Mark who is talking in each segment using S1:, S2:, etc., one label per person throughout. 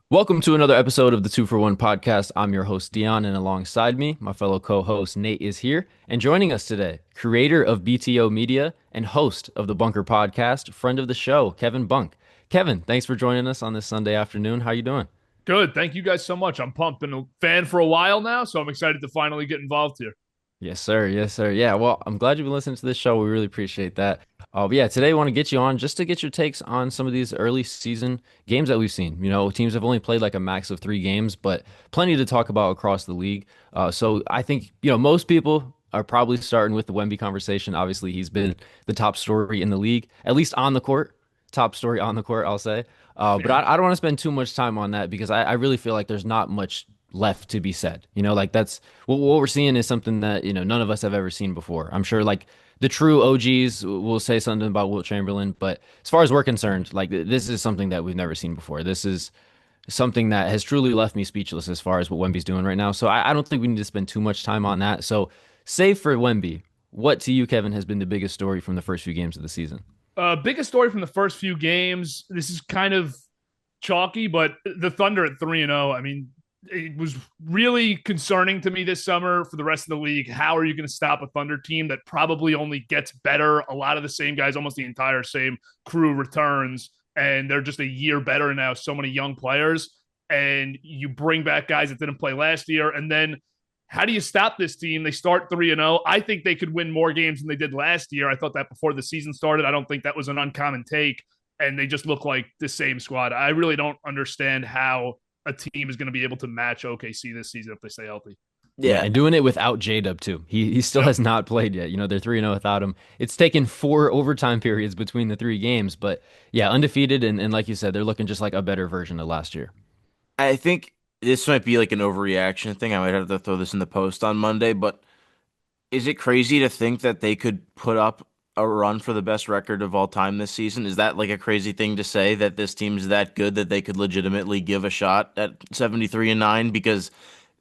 S1: Welcome to another episode of the Two for One podcast. I'm your host, Dion, and alongside me, my fellow co host, Nate, is here. And joining us today, creator of BTO Media and host of the Bunker podcast, friend of the show, Kevin Bunk. Kevin, thanks for joining us on this Sunday afternoon. How you doing?
S2: Good. Thank you guys so much. I'm pumped. Been a fan for a while now, so I'm excited to finally get involved here.
S1: Yes, sir. Yes, sir. Yeah, well, I'm glad you've been listening to this show. We really appreciate that. But yeah, today I want to get you on just to get your takes on some of these early season games that we've seen. Teams have only played like a max of 3 games, but plenty to talk about across the league. So I think, most people are probably starting with the Wemby conversation. Obviously, he's been the top story in the league, at least on the court. Top story on the court, I'll say. But
S2: Yeah.
S1: I don't want to spend too much time on that because I really feel like there's not much left to be said. Like that's what we're seeing is something that, none of us have ever seen before. I'm sure like the true OGs will say something about Wilt Chamberlain, but as far as we're concerned, like this is something that we've never seen before. This is something that has truly left me speechless as far as what Wemby's doing right now. So I don't think we need to spend too much time on that. So save for Wemby, what to you, Kevin, has been the biggest story from the first few games of the season?
S2: Biggest story from the first few games. This is kind of chalky, but the Thunder at 3-0. I mean, it was really concerning to me this summer for the rest of the league. How are you going to stop a Thunder team that probably only gets better? A lot of the same guys, almost the entire same crew returns, and they're just a year better now. So many young players, and you bring back guys that didn't play last year, and then how do you stop this team? They start 3-0. I think they could win more games than they did last year. I thought that before the season started. I don't think that was an uncommon take. And they just look like the same squad. I really don't understand how a team is going to be able to match OKC this season if they stay healthy.
S1: Yeah,
S3: Yeah,
S1: and doing it without J-Dub too. He still
S2: Yep.
S1: has not played yet. They're 3-0 without him. It's taken 4 overtime periods between the 3 games, but yeah, undefeated and like you said, they're looking just like a better version of last year.
S3: I think this might be like an overreaction thing. I might have to throw this in the post on Monday, but is it crazy to think that they could put up a run for the best record of all time this season? Is that like a crazy thing to say that this team's that good that they could legitimately give a shot at 73-9? Because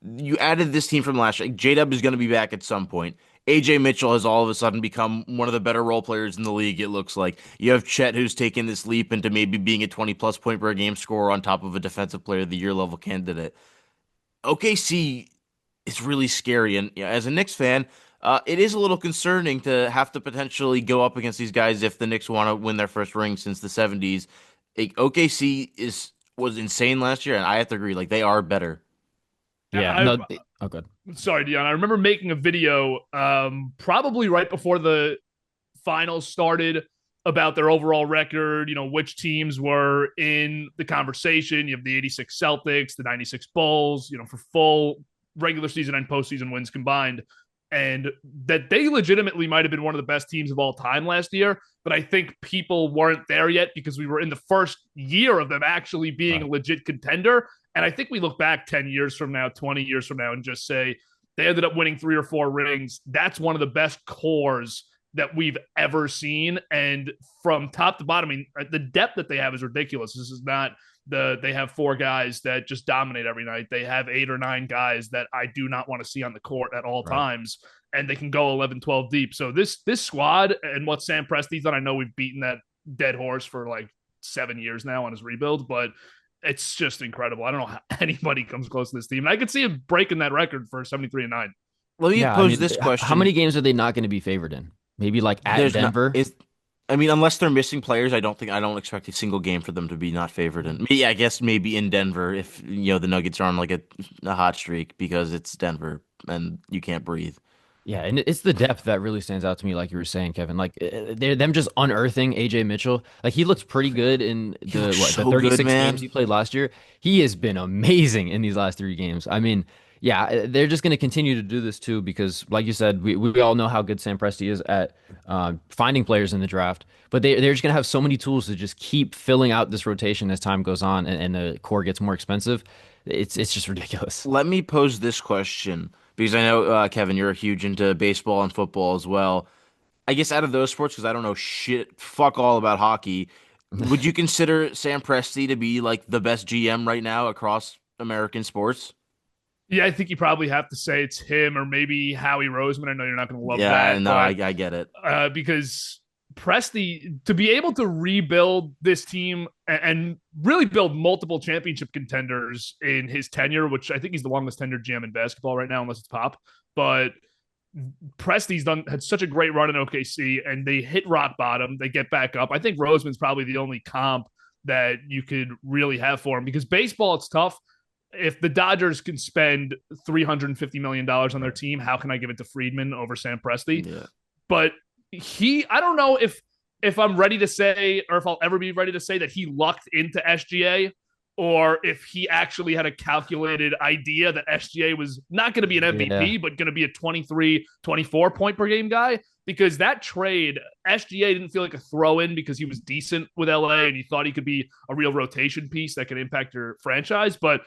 S3: you added this team from last year. Like, J-Dub is going to be back at some point. AJ Mitchell has all of a sudden become one of the better role players in the league, it looks like. You have Chet, who's taken this leap into maybe being a 20 plus point per game scorer on top of a defensive player of the year level candidate. OKC is really scary. And as a Knicks fan, it is a little concerning to have to potentially go up against these guys if the Knicks want to win their first ring since the 70s. OKC was insane last year, and I have to agree, like they are better.
S1: Yeah,
S2: I,
S1: no, oh good.
S2: sorry, Dion. I remember making a video probably right before the finals started about their overall record, which teams were in the conversation. You have the 86 Celtics, the 96 Bulls, for full regular season and postseason wins combined. And that they legitimately might have been one of the best teams of all time last year. But I think people weren't there yet because we were in the first year of them actually being a
S1: Right.
S2: legit contender. And I think we look back 10 years from now, 20 years from now, and just say they ended up winning 3 or 4 rings. That's one of the best cores that we've ever seen. And from top to bottom, I mean, the depth that they have is ridiculous. This is not they have 4 guys that just dominate every night. They have 8 or 9 guys that I do not want to see on the court at all
S1: Right.
S2: times. And they can go 11, 12 deep. So this squad and what Sam Presti's done, I know we've beaten that dead horse for like 7 years now on his rebuild, but it's just incredible. I don't know how anybody comes close to this team. And I could see him breaking that record for 73-9.
S3: Let me
S1: Yeah, I
S3: pose
S1: mean,
S3: this
S1: how many
S3: question.
S1: games are they not going to be favored in? Maybe like at
S3: There's not
S1: Denver.
S3: is I mean, unless they're missing players, I don't expect a single game for them to be not favored in. Me, I guess maybe in Denver if the Nuggets are on like a hot streak because it's Denver and you can't breathe.
S1: Yeah, and it's the depth that really stands out to me, like you were saying, Kevin. Like they're them just unearthing AJ Mitchell. Like he looks pretty good in
S3: He
S1: the
S3: looks
S1: what the
S3: so good,
S1: 36 games
S3: man.
S1: he played last year. He has been amazing in these last 3 games. I mean, yeah, they're just going to continue to do this too because, like you said, we all know how good Sam Presti is at finding players in the draft. But they're just going to have so many tools to just keep filling out this rotation as time goes on and the core gets more expensive. It's just ridiculous.
S3: Let me pose this question because I know Kevin, you're huge into baseball and football as well. I guess out of those sports, because I don't know shit, fuck all about hockey. Would you consider Sam Presti to be like the best GM right now across American sports?
S2: Yeah, I think you probably have to say it's him or maybe Howie Roseman. I know you're not going to love
S3: Yeah,
S2: that,
S3: no,
S2: but
S3: I get it.
S2: because Presti, to be able to rebuild this team and really build multiple championship contenders in his tenure, which I think he's the longest tenured GM in basketball right now, unless it's Pop. But Presti's had such a great run in OKC, and they hit rock bottom. They get back up. I think Roseman's probably the only comp that you could really have for him, because baseball, it's tough. If the Dodgers can spend $350 million on their team, how can I give it to Friedman over Sam Presti?
S3: Yeah.
S2: But I don't know if I'm ready to say, or if I'll ever be ready to say that he lucked into SGA, or if he actually had a calculated idea that SGA was not going to be an MVP, but going to be a 23, 24 point per game guy. Because that trade, SGA didn't feel like a throw in because he was decent with LA and he thought he could be a real rotation piece that could impact your franchise. But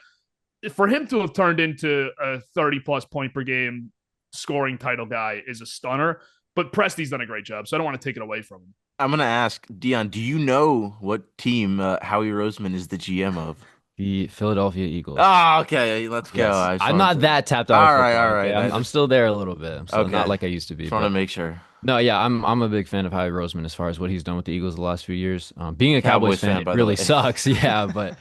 S2: for him to have turned into a 30 plus point per game scoring title guy is a stunner. But Presti's done a great job, so I don't want to take it away from him.
S3: I'm going to ask, Dion, do you know what team Howie Roseman is the GM of?
S1: The Philadelphia Eagles.
S3: Oh, okay. Let's go.
S1: Yes. I'm not that tapped out.
S3: All right.
S1: Okay? I'm still there a little bit. I'm still not like I used to be.
S3: Just want to make sure.
S1: No, yeah, I'm a big fan of Howie Roseman as far as what he's done with the Eagles the last few years. Being a Cowboys fan, it really sucks. Yeah, but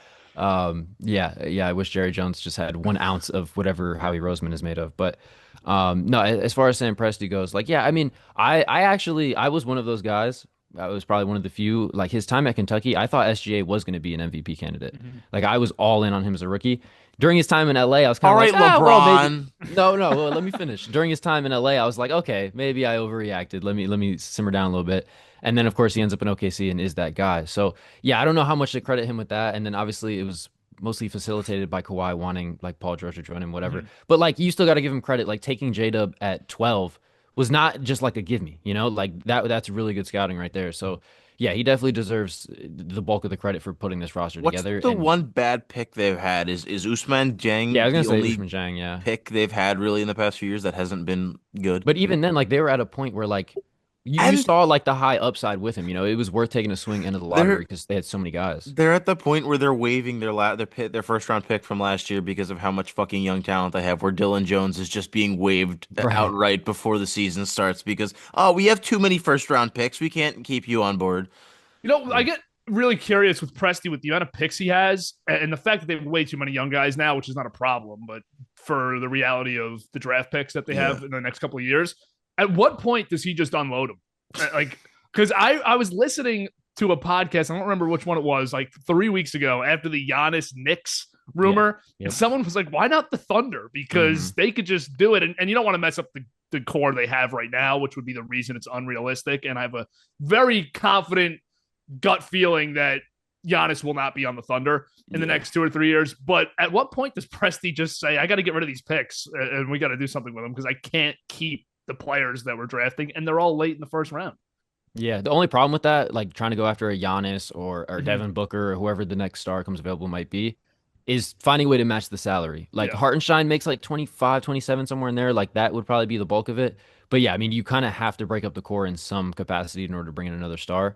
S1: yeah. I wish Jerry Jones just had 1 ounce of whatever Howie Roseman is made of. But no, as far as Sam Presti goes, like, yeah, I mean, I was one of those guys. I was probably one of the few. Like, his time at Kentucky, I thought SGA was going to be an MVP candidate. Mm-hmm. Like, I was all in on him as a rookie. During his time in LA, I was kind of like,
S3: LeBron.
S1: Well, maybe. No, well, let me finish. During his time in LA, I was like, okay, maybe I overreacted. Let me simmer down a little bit. And then, of course, he ends up in OKC and is that guy. So, yeah, I don't know how much to credit him with that. And then, obviously, it was mostly facilitated by Kawhi wanting, like, Paul George to join him, whatever. Mm-hmm. But, like, you still got to give him credit. Like, taking J-Dub at 12 was not just, like, a give me, you know? Like, that's really good scouting right there. So, yeah, he definitely deserves the bulk of the credit for putting this roster together.
S3: What's the one bad pick they've had? Is Ousmane Dieng
S1: the
S3: only
S1: Ousmane Dieng, yeah,
S3: pick they've had really in the past few years that hasn't been good?
S1: But even then, like, they were at a point where, like, you saw, like, the high upside with him. You know, it was worth taking a swing into the lottery because they had so many guys.
S3: They're at the point where they're waiving their first round pick from last year because of how much fucking young talent they have, where Dylan Jones is just being waived outright before the season starts because, oh, we have too many first round picks. We can't keep you on board.
S2: You know, I get really curious with Presti with the amount of picks he has and the fact that they have way too many young guys now, which is not a problem, but for the reality of the draft picks that they have in the next couple of years, at what point does he just unload them? Like, because I was listening to a podcast, I don't remember which one it was, like 3 weeks ago after the Giannis Knicks rumor, and someone was like, why not the Thunder? Because they could just do it, and you don't want to mess up the core they have right now, which would be the reason it's unrealistic, and I have a very confident gut feeling that Giannis will not be on the Thunder in the next 2 or 3 years. But at what point does Presti just say, I got to get rid of these picks and we got to do something with them because I can't keep the players that we're drafting and they're all late in the first round?
S1: Yeah, the only problem with that, like trying to go after a Giannis or Devin Booker or whoever the next star comes available might be, is finding a way to match the salary. Like Hartenstein makes like 25, 27, somewhere in there. Like that would probably be the bulk of it. But yeah, I mean, you kind of have to break up the core in some capacity in order to bring in another star.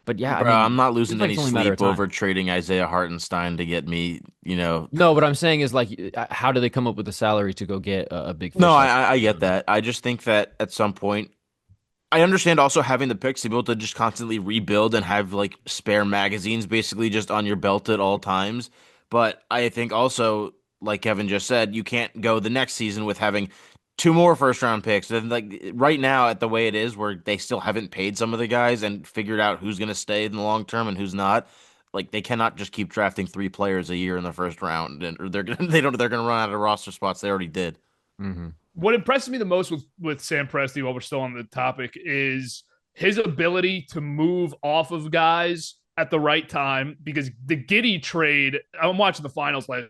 S1: But yeah,
S3: bro,
S1: I mean,
S3: I'm not losing any sleep over trading Isaiah Hartenstein to get me, you know.
S1: No, what I'm saying is, like, how do they come up with the salary to go get a big fish?
S3: No, I get that. I just think that at some point, I understand also having the picks to be able to just constantly rebuild and have like spare magazines basically just on your belt at all times. But I think also, like Kevin just said, you can't go the next season with having 2 more first round picks. And like right now, at the way it is, where they still haven't paid some of the guys and figured out who's going to stay in the long term and who's not. Like they cannot just keep drafting 3 players a year in the first round, and or they're gonna run out of roster spots. They already did.
S1: Mm-hmm.
S2: What impresses me the most with Sam Presti, while we're still on the topic, is his ability to move off of guys at the right time. Because the Giddey trade, I'm watching the finals last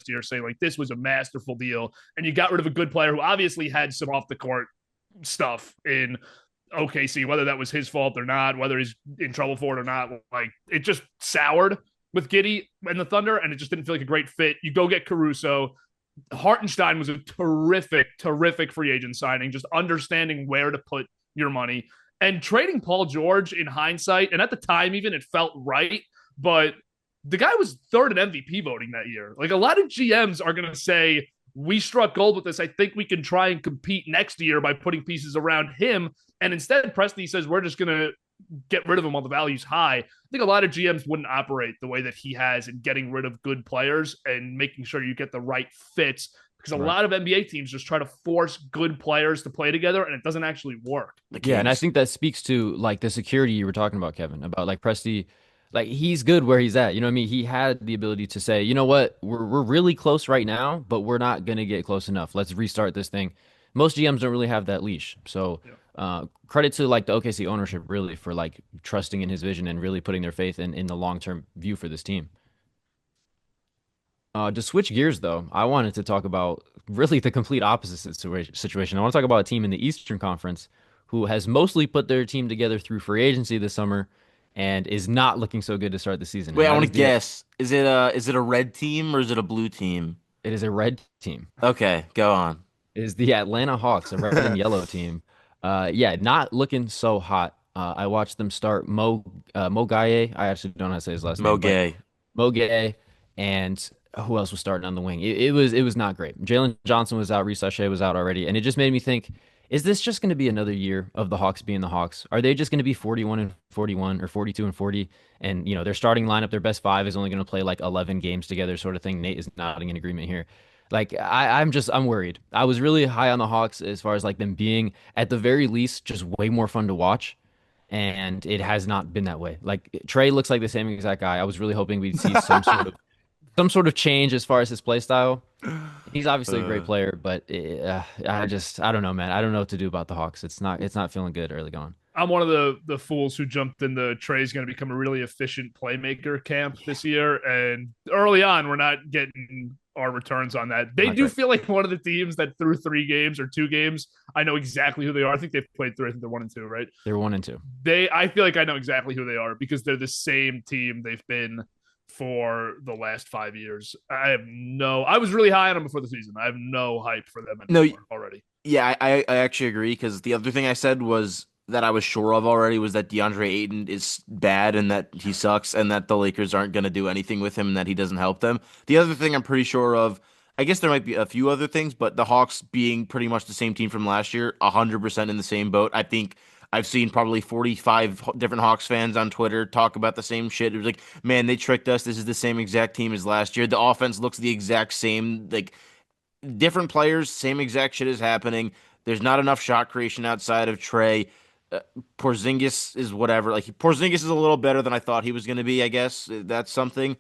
S2: year, saying like this was a masterful deal, and you got rid of a good player who obviously had some off the court stuff in OKC, whether that was his fault or not, whether he's in trouble for it or not. Like it just soured with Giddey and the Thunder, and it just didn't feel like a great fit. You go get Caruso. Hartenstein was a terrific free agent signing, just understanding where to put your money. And trading Paul George in hindsight, and at the time even, it felt right, but the guy was 3rd in MVP voting that year. Like a lot of GMs are going to say, we struck gold with this. I think we can try and compete next year by putting pieces around him. And instead, Presti says, we're just going to get rid of him while the value's high. I think a lot of GMs wouldn't operate the way that he has in getting rid of good players and making sure you get the right fits. Because a
S1: Right.
S2: lot of NBA teams just try to force good players to play together, and it doesn't actually work.
S3: The
S1: Yeah, and I
S3: Kings.
S1: think that speaks to like the security you were talking about, Kevin, about like Presti, like he's good where he's at. You know what I mean? He had the ability to say, you know what, we're really close right now, but we're not gonna get close enough. Let's restart this thing. Most GMs don't really have that leash. So
S2: Yeah.
S1: credit to like the OKC ownership really for like trusting in his vision and really putting their faith in the long term view for this team. To switch gears, though, I wanted to talk about really the complete opposite situation. I want to talk about a team in the Eastern Conference who has mostly put their team together through free agency this summer and is not looking so good to start the season.
S3: Wait,
S1: And
S3: I
S1: that
S3: want
S1: is
S3: to
S1: the
S3: guess. Is it a red team or is it a blue team?
S1: it is a red team.
S3: Okay, go on.
S1: It is the Atlanta Hawks, a red and yellow team. Yeah, not looking so hot. I watched them start Mo Gaye. I actually don't know how to say his last
S3: Mo
S1: name, but
S3: Gay.
S1: Moget, and who else was starting on the wing? It was not great. Jalen Johnson was out, Reece Sachet was out already, and it just made me think: is this just going to be another year of the Hawks being the Hawks? Are they just going to be 41 and 41 or 42 and 40? And their starting lineup, their best five, is only going to play like 11 games together, sort of thing. Nate is nodding in agreement here. Like I'm worried. I was really high on the Hawks as far as like them being at the very least just way more fun to watch, and it has not been that way. Like Trey looks like the same exact guy. I was really hoping we'd see some sort of change as far as his play style. He's obviously a great
S3: Uh,
S1: player, but I don't know, man. I don't know what to do about the Hawks. It's not feeling good early on.
S2: I'm one of the fools who jumped in the Trey's going to become a really efficient playmaker camp this year, and early on, we're not getting our returns on that. They
S1: Not
S2: do
S1: great.
S2: feel like one of the teams that through 3 games or 2 games, I know exactly who they are. I think they've played through. I think they're 1-2, right?
S1: They're 1-2.
S2: I feel like I know exactly who they are because they're the same team they've been for the last 5 years. I was really high on them before the season. I have no hype for them
S3: no,
S2: anymore already.
S3: yeah, I actually agree because the other thing I said was that I was sure of already was that DeAndre Ayton is bad and that he sucks and that the Lakers aren't going to do anything with him and that he doesn't help them. The other thing I'm pretty sure of, I guess there might be a few other things, but the Hawks being pretty much the same team from last year, 100% in the same boat. I think I've seen probably 45 different Hawks fans on Twitter talk about the same shit. It was like, man, they tricked us. This is the same exact team as last year. The offense looks the exact same. Like, different players, same exact shit is happening. There's not enough shot creation outside of Trey. Uh, Porzingis is whatever. Like Porzingis is a little better than I thought he was going to be. I guess that's something.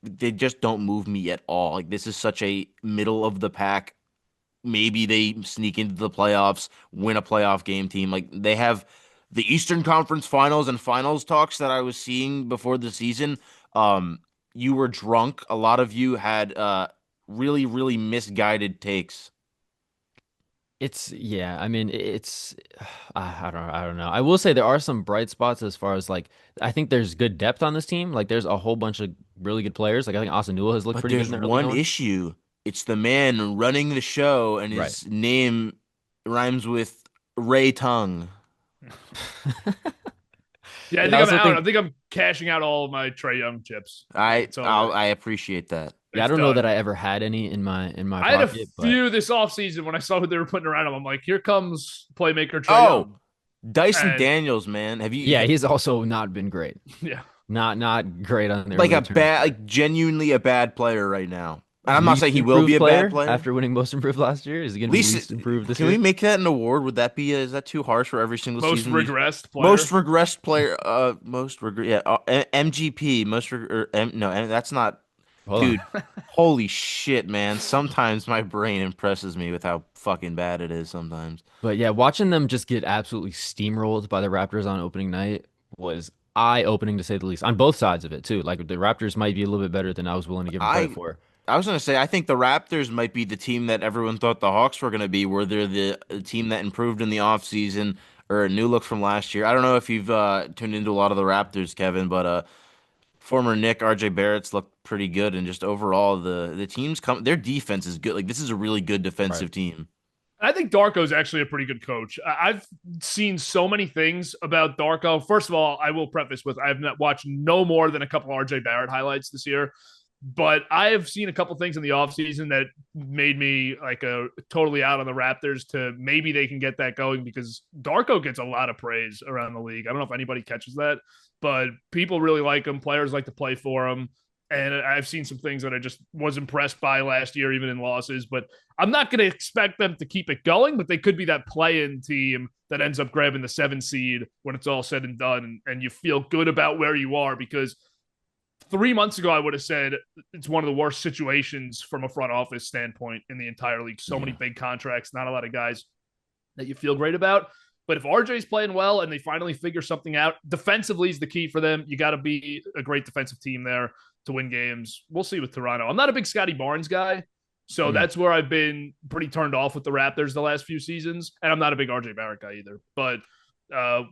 S3: They just don't move me at all. Like this is such a middle of the pack. Maybe they sneak into the playoffs, win a playoff game team. Like they have the Eastern Conference Finals and Finals talks that I was seeing before the season. Um, you were drunk. A lot of you had really, really misguided takes.
S1: Yeah, I mean, I don't know. I will say there are some bright spots as far as like I think there's good depth on this team. Like there's a whole bunch of really good players. Like I think Austin Newell has looked
S3: But
S1: pretty good in
S3: there's
S1: the early
S3: one
S1: going.
S3: issue. It's the man running the show, and
S1: Right.
S3: his name rhymes with Ray Tongue.
S2: Yeah, I
S1: Yeah, I
S2: think I'm
S1: also
S2: out.
S1: think
S2: I think I'm cashing out all of my Trey Young chips. It's over.
S3: I appreciate that.
S1: yeah, I
S2: It's
S1: don't know that
S2: done.
S1: I ever had any in my
S2: I had a
S1: pocket, but
S2: few this offseason when I saw who they were putting around him. I'm like, here comes playmaker Trey
S3: Oh,
S2: Young.
S3: Dyson
S2: And
S3: Daniels, man. Have
S1: yeah,
S3: you
S1: he's also not been great.
S2: yeah,
S1: Not great on the
S3: like
S1: early
S3: a
S1: returns,
S3: bad,
S1: but
S3: like genuinely a bad player right now? And I'm not saying
S1: least
S3: he will be
S1: improved
S3: a bad
S1: player
S3: player.
S1: after winning most improved last year. Is he going to be
S3: Least,
S1: least improved this
S3: can we
S1: year?
S3: make that an award? Would that be? Is that too harsh for every single
S2: most
S3: season?
S2: regressed
S3: Most
S2: player.
S3: regressed player. Most regret. Yeah. MGP. No, that's not.
S1: Hold
S3: Dude,
S1: on.
S3: holy shit, man. Sometimes my brain impresses me with how fucking bad it is sometimes.
S1: But yeah, watching them just get absolutely steamrolled by the Raptors on opening night was eye-opening to say the least. On both sides of it too. Like the Raptors might be a little bit better than I was willing to give them credit
S3: I
S1: for.
S3: I was gonna say I think the Raptors might be the team that everyone thought the Hawks were gonna be, where they're the team that improved in the offseason or a new look from last year. I don't know if you've tuned into a lot of the Raptors, Kevin, but former Nick RJ Barrett's looked pretty good, and just overall the teams come their defense is good. Like this is a really good
S1: Right.
S3: defensive team.
S2: I think Darko's actually a pretty good coach. I've seen so many things about Darko. First of all, I will preface with I have not watched no more than a couple RJ Barrett highlights this year. But I have seen a couple things in the offseason that made me like a totally out on the Raptors to maybe they can get that going because Darko gets a lot of praise around the league. I don't know if anybody catches that, but people really like him. Players like to play for him. And I've seen some things that I just was impressed by last year, even in losses. But I'm not going to expect them to keep it going, but they could be that play-in team that ends up grabbing the 7 seed when it's all said and done, and you feel good about where you are because 3 months ago, I would have said it's one of the worst situations from a front office standpoint in the entire league. So many
S3: Yeah.
S2: big contracts, not a lot of guys that you feel great about. But if RJ's playing well and they finally figure something out, defensively is the key for them. You got to be a great defensive team there to win games. We'll see with Toronto. I'm not a big Scotty Barnes guy. So
S1: Mm.
S2: that's where I've been pretty turned off with the Raptors the last few seasons. And I'm not a big RJ Barrett guy either. But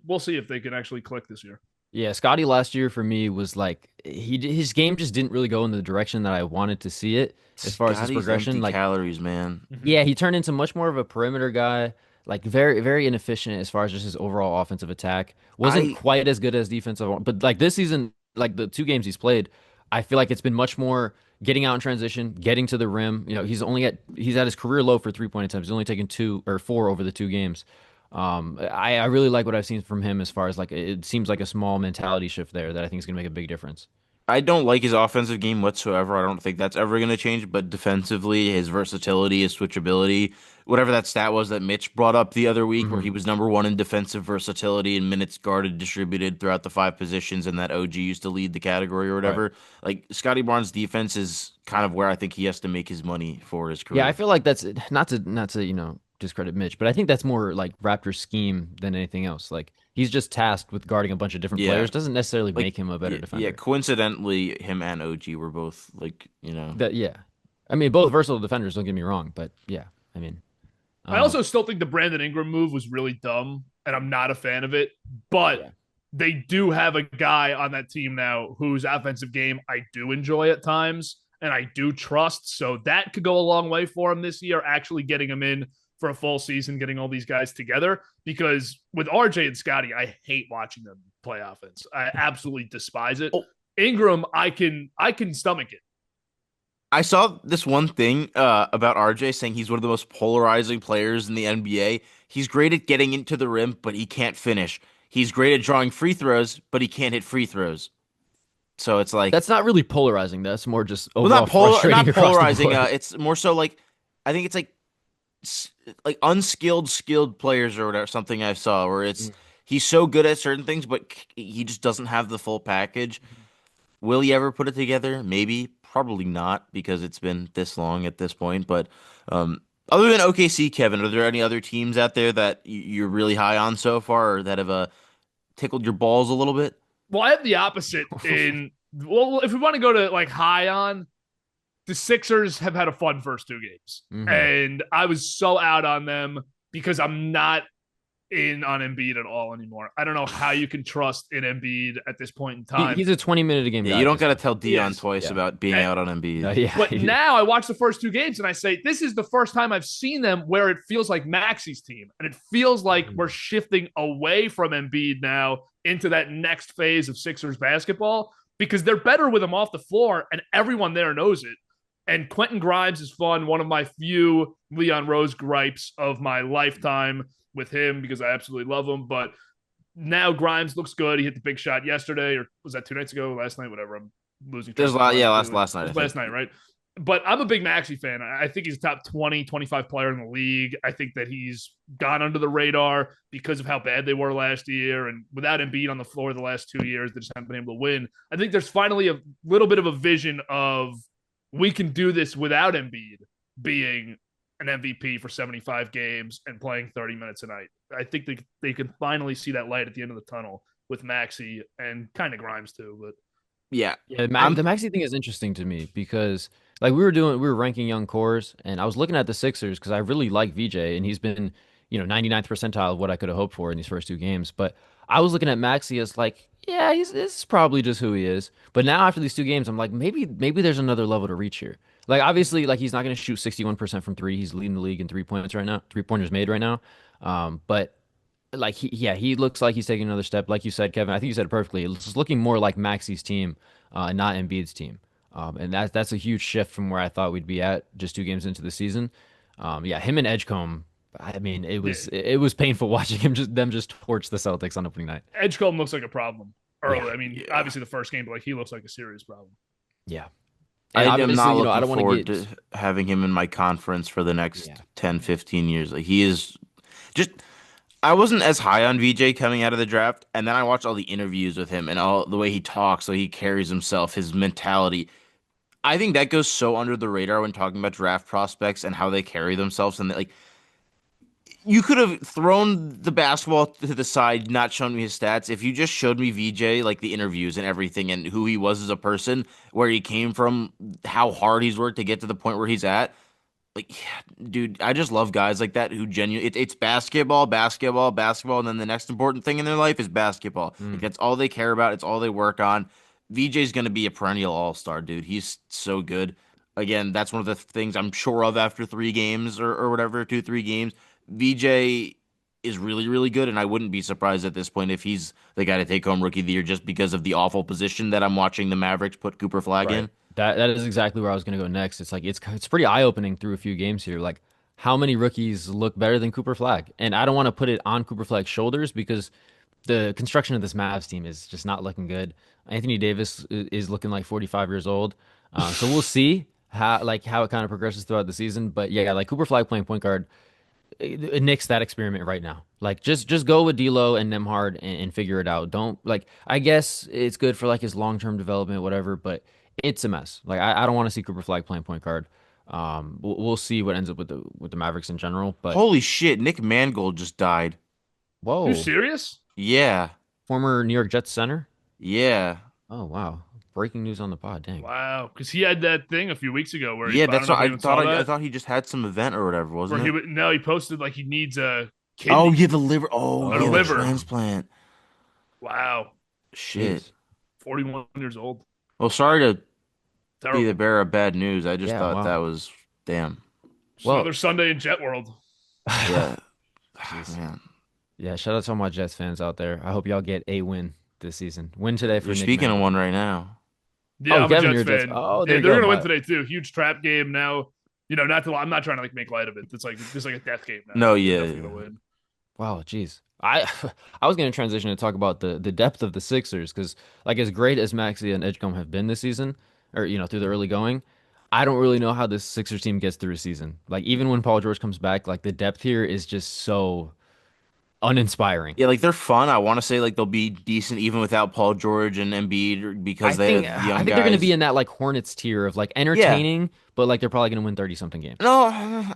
S2: we'll see if they can actually click this year.
S1: Yeah, Scotty last year for me was like his game just didn't really go in the direction that I wanted to see it as far as his
S3: Scotty's
S1: progression.
S3: empty
S1: Like,
S3: calories, man.
S1: yeah, he turned into much more of a perimeter guy, like very inefficient as far as just his overall offensive attack. Wasn't
S3: I
S1: quite as good as defensive, but like this season, like the 2 games he's played, I feel like it's been much more getting out in transition, getting to the rim. You know, he's at his career low for 3 point attempts. He's only taken 2 or 4 over the 2 games. I really like what I've seen from him as far as like it seems like a small mentality shift there that I think is gonna make a big difference.
S3: I don't like his offensive game whatsoever. I don't think that's ever going to change. But defensively, his versatility, his switchability, whatever that stat was that Mitch brought up the other week, where
S1: Hmm.
S3: he was #1 in defensive versatility and minutes guarded distributed throughout the 5 positions, and that OG used to lead the category or
S1: Right.
S3: whatever. Like Scotty Barnes' defense is kind of where I think he has to make his money for his
S1: Yeah, I
S3: career.
S1: feel like that's not to discredit Mitch, but I think that's more like Raptors scheme than anything else. Like he's just tasked with guarding a bunch of different
S3: Yeah,
S1: players. Doesn't necessarily
S3: like
S1: make him a better
S3: yeah.
S1: defender.
S3: Coincidentally, him and OG were both like.
S1: That yeah, I mean both versatile defenders. Don't get me wrong, but yeah, I mean,
S2: I
S1: um,
S2: also still think the Brandon Ingram move was really dumb, and I'm not a fan of it. But
S1: yeah,
S2: they do have a guy on that team now whose offensive game I do enjoy at times and I do trust. So that could go a long way for him this year, actually getting him in for a full season, getting all these guys together. Because with RJ and Scotty, I hate watching them play offense. I absolutely despise it.
S3: Oh,
S2: Ingram, I can stomach it.
S3: I saw this one thing about RJ saying he's one of the most polarizing players in the NBA. He's great at getting into the rim, but he can't finish. He's great at drawing free throws, but he can't hit free throws. So it's like,
S1: that's not really polarizing. That's more just
S3: well,
S1: overall frustrating
S3: not
S1: across the
S3: polarizing.
S1: board.
S3: It's more so like, I think it's like unskilled, skilled players or whatever. Something I saw where it's he's so good at certain things, but he just doesn't have the full package. Will he ever put it together? Maybe, probably not, because it's been this long at this point. But other than OKC, Kevin, are there any other teams out there that you're really high on so far, or that have tickled your balls a little bit?
S2: Well, I have the opposite in well, if we want to go to like high on, the Sixers have had a fun first 2 games.
S1: Hmm.
S2: And I was so out on them because I'm not in on Embiid at all anymore. I don't know how you can trust in Embiid at this point in time.
S1: He's a 20 minute a game
S3: Yeah,
S1: guy
S3: you
S1: at
S3: don't
S1: this
S3: got to
S1: point.
S3: tell
S2: He
S3: Dion
S2: is.
S3: twice
S1: Yeah,
S3: about being out on Embiid.
S1: yeah.
S2: But now I watch the first 2 games and I say, this is the first time I've seen them where it feels like Maxi's team. And it feels like we're shifting away from Embiid now into that next phase of Sixers basketball because they're better with him off the floor and everyone there knows it. And Quentin Grimes is fun. One of my few Leon Rose gripes of my lifetime with him because I absolutely love him. But now Grimes looks good. He hit the big shot yesterday, or was that 2 nights ago, last night, whatever. I'm losing track
S3: There's
S2: of
S3: a lot,
S2: time
S3: yeah,
S2: completely.
S3: last
S2: It
S3: night I
S2: was
S3: think.
S2: last night, right? But I'm a big Maxi fan. I think he's a top 20, 25 player in the league. I think that he's gone under the radar because of how bad they were last year. And without Embiid on the floor the last 2 years, they just haven't been able to win. I think there's finally a little bit of a vision of we can do this without Embiid being an MVP for 75 games and playing 30 minutes a night. I think they can finally see that light at the end of the tunnel with Maxi and kind of Grimes too. But
S3: Yeah,
S1: Yeah,
S3: I'm
S1: the Maxi thing is interesting to me because like we were ranking young cores and I was looking at the Sixers because I really like VJ and he's been, 99th percentile of what I could have hoped for in these first 2 games. But I was looking at Maxi as like, yeah, this is probably just who he is. But now after these 2 games, I'm like, maybe there's another level to reach here. Like obviously, like he's not going to shoot 61% from three. He's leading the league in 3 points right now, 3 pointers made right now. But like he looks like he's taking another step. Like you said, Kevin, I think you said it perfectly. It's looking more like Maxi's team, not Embiid's team. And that's a huge shift from where I thought we'd be at just 2 games into the season. Yeah, him and Edgecombe. I mean,
S2: Yeah,
S1: it was painful watching them just torch the Celtics on opening night.
S2: Edgecombe looks like a problem
S1: Yeah,
S2: early. I mean,
S3: Yeah.
S2: obviously the first game, but like he looks like a serious problem.
S1: yeah,
S3: I
S1: and
S3: am
S1: obviously,
S3: not
S1: I
S3: looking
S1: don't want to
S3: forward
S1: get
S3: to having him in my conference for the next
S1: yeah.
S3: 10, 15 years. Like he is just I wasn't as high on VJ coming out of the draft, and then I watched all the interviews with him and all the way he talks, the way he carries himself, his mentality. I think that goes so under the radar when talking about draft prospects and how they carry themselves. And like, you could have thrown the basketball to the side, not shown me his stats. If you just showed me VJ, like the interviews and everything, and who he was as a person, where he came from, how hard he's worked to get to the point where he's at, like, yeah, dude, I just love guys like that who genuinely it's basketball, basketball, basketball, and then the next important thing in their life is basketball. Like
S1: Mm,
S3: that's all they care about. It's all they work on. VJ's gonna be a perennial all-star, dude. He's so good. Again, that's one of the things I'm sure of after 3 games or whatever, 2, 3 games. VJ is really, really good, and I wouldn't be surprised at this point if he's the guy to take home Rookie of the Year just because of the awful position that I'm watching the Mavericks put Cooper Flag
S1: right.
S3: in.
S1: That is exactly where I was going to go next. It's like it's pretty eye-opening through a few games here. Like how many rookies look better than Cooper Flag? And I don't want to put it on Cooper Flag's shoulders because the construction of this Mavs team is just not looking good. Anthony Davis is looking like 45 years old. So we'll see how it kind of progresses throughout the season. But yeah, like Cooper Flag playing point guard, nix that experiment right now. Like just go with D'Lo and Nemhard and figure it out. Don't like I guess it's good for like his long-term development, whatever, but it's a mess. Like I don't want to see Cooper Flag playing point guard. We'll see what ends up with the Mavericks in general. But
S3: Holy shit, Nick Mangold just died.
S2: You
S1: whoa,
S2: serious?
S3: Yeah.
S1: former New York Jets center.
S3: Yeah.
S1: Oh wow, breaking news on the pod. Dang.
S2: Wow, because he had that thing a few weeks ago where he,
S3: Yeah,
S2: I don't
S3: that's
S2: know
S3: what
S2: if
S3: I
S2: anyone saw
S3: thought. I
S2: that,
S3: thought he just had some event or whatever,
S2: where
S3: wasn't
S2: he
S3: it?
S2: no, he posted like he needs a
S3: Oh
S2: kidney
S3: yeah, the liver. Oh
S2: and a
S3: yeah, the
S1: Oh,
S2: liver.
S3: transplant.
S2: Wow,
S3: Shit.
S1: jeez.
S2: 41 years old.
S3: Well, sorry to be the
S2: Terrible.
S3: bearer of bad news. I just
S1: Yeah.
S3: thought that
S1: Wow.
S3: was damn.
S2: Just
S1: Well,
S2: another Sunday in Jet World.
S3: Yeah,
S1: jeez.
S3: man.
S1: Yeah. Shout out to all my Jets fans out there. I hope y'all get a win this season. Win today
S3: You're
S1: for Nick
S3: speaking of
S1: Mangold.
S3: one right now.
S2: Yeah,
S1: Oh,
S2: I'm a
S1: Kevin,
S2: Jets
S1: you're a Jets.
S2: fan.
S1: Oh, there
S2: Yeah,
S1: you
S2: they're
S1: go.
S2: gonna win today too. Huge trap game now. Not to. I'm not trying to like make light of it. It's like this is like a death game now.
S3: No,
S2: They're
S3: yeah,
S2: definitely
S3: yeah.
S2: gonna win.
S1: Wow, jeez. I was going to transition to talk about the depth of the Sixers because like as great as Maxey and Edgecombe have been this season, or through the early going, I don't really know how this Sixers team gets through a season. Like even when Paul George comes back, like the depth here is just so uninspiring.
S3: Yeah, like they're fun. I want to say like they'll be decent even without Paul George and Embiid because they have
S1: I
S3: young
S1: think they're going to be
S3: guys.
S1: in that like Hornets tier of like
S3: Yeah.
S1: entertaining, but like they're probably going to win 30 something games.
S3: No,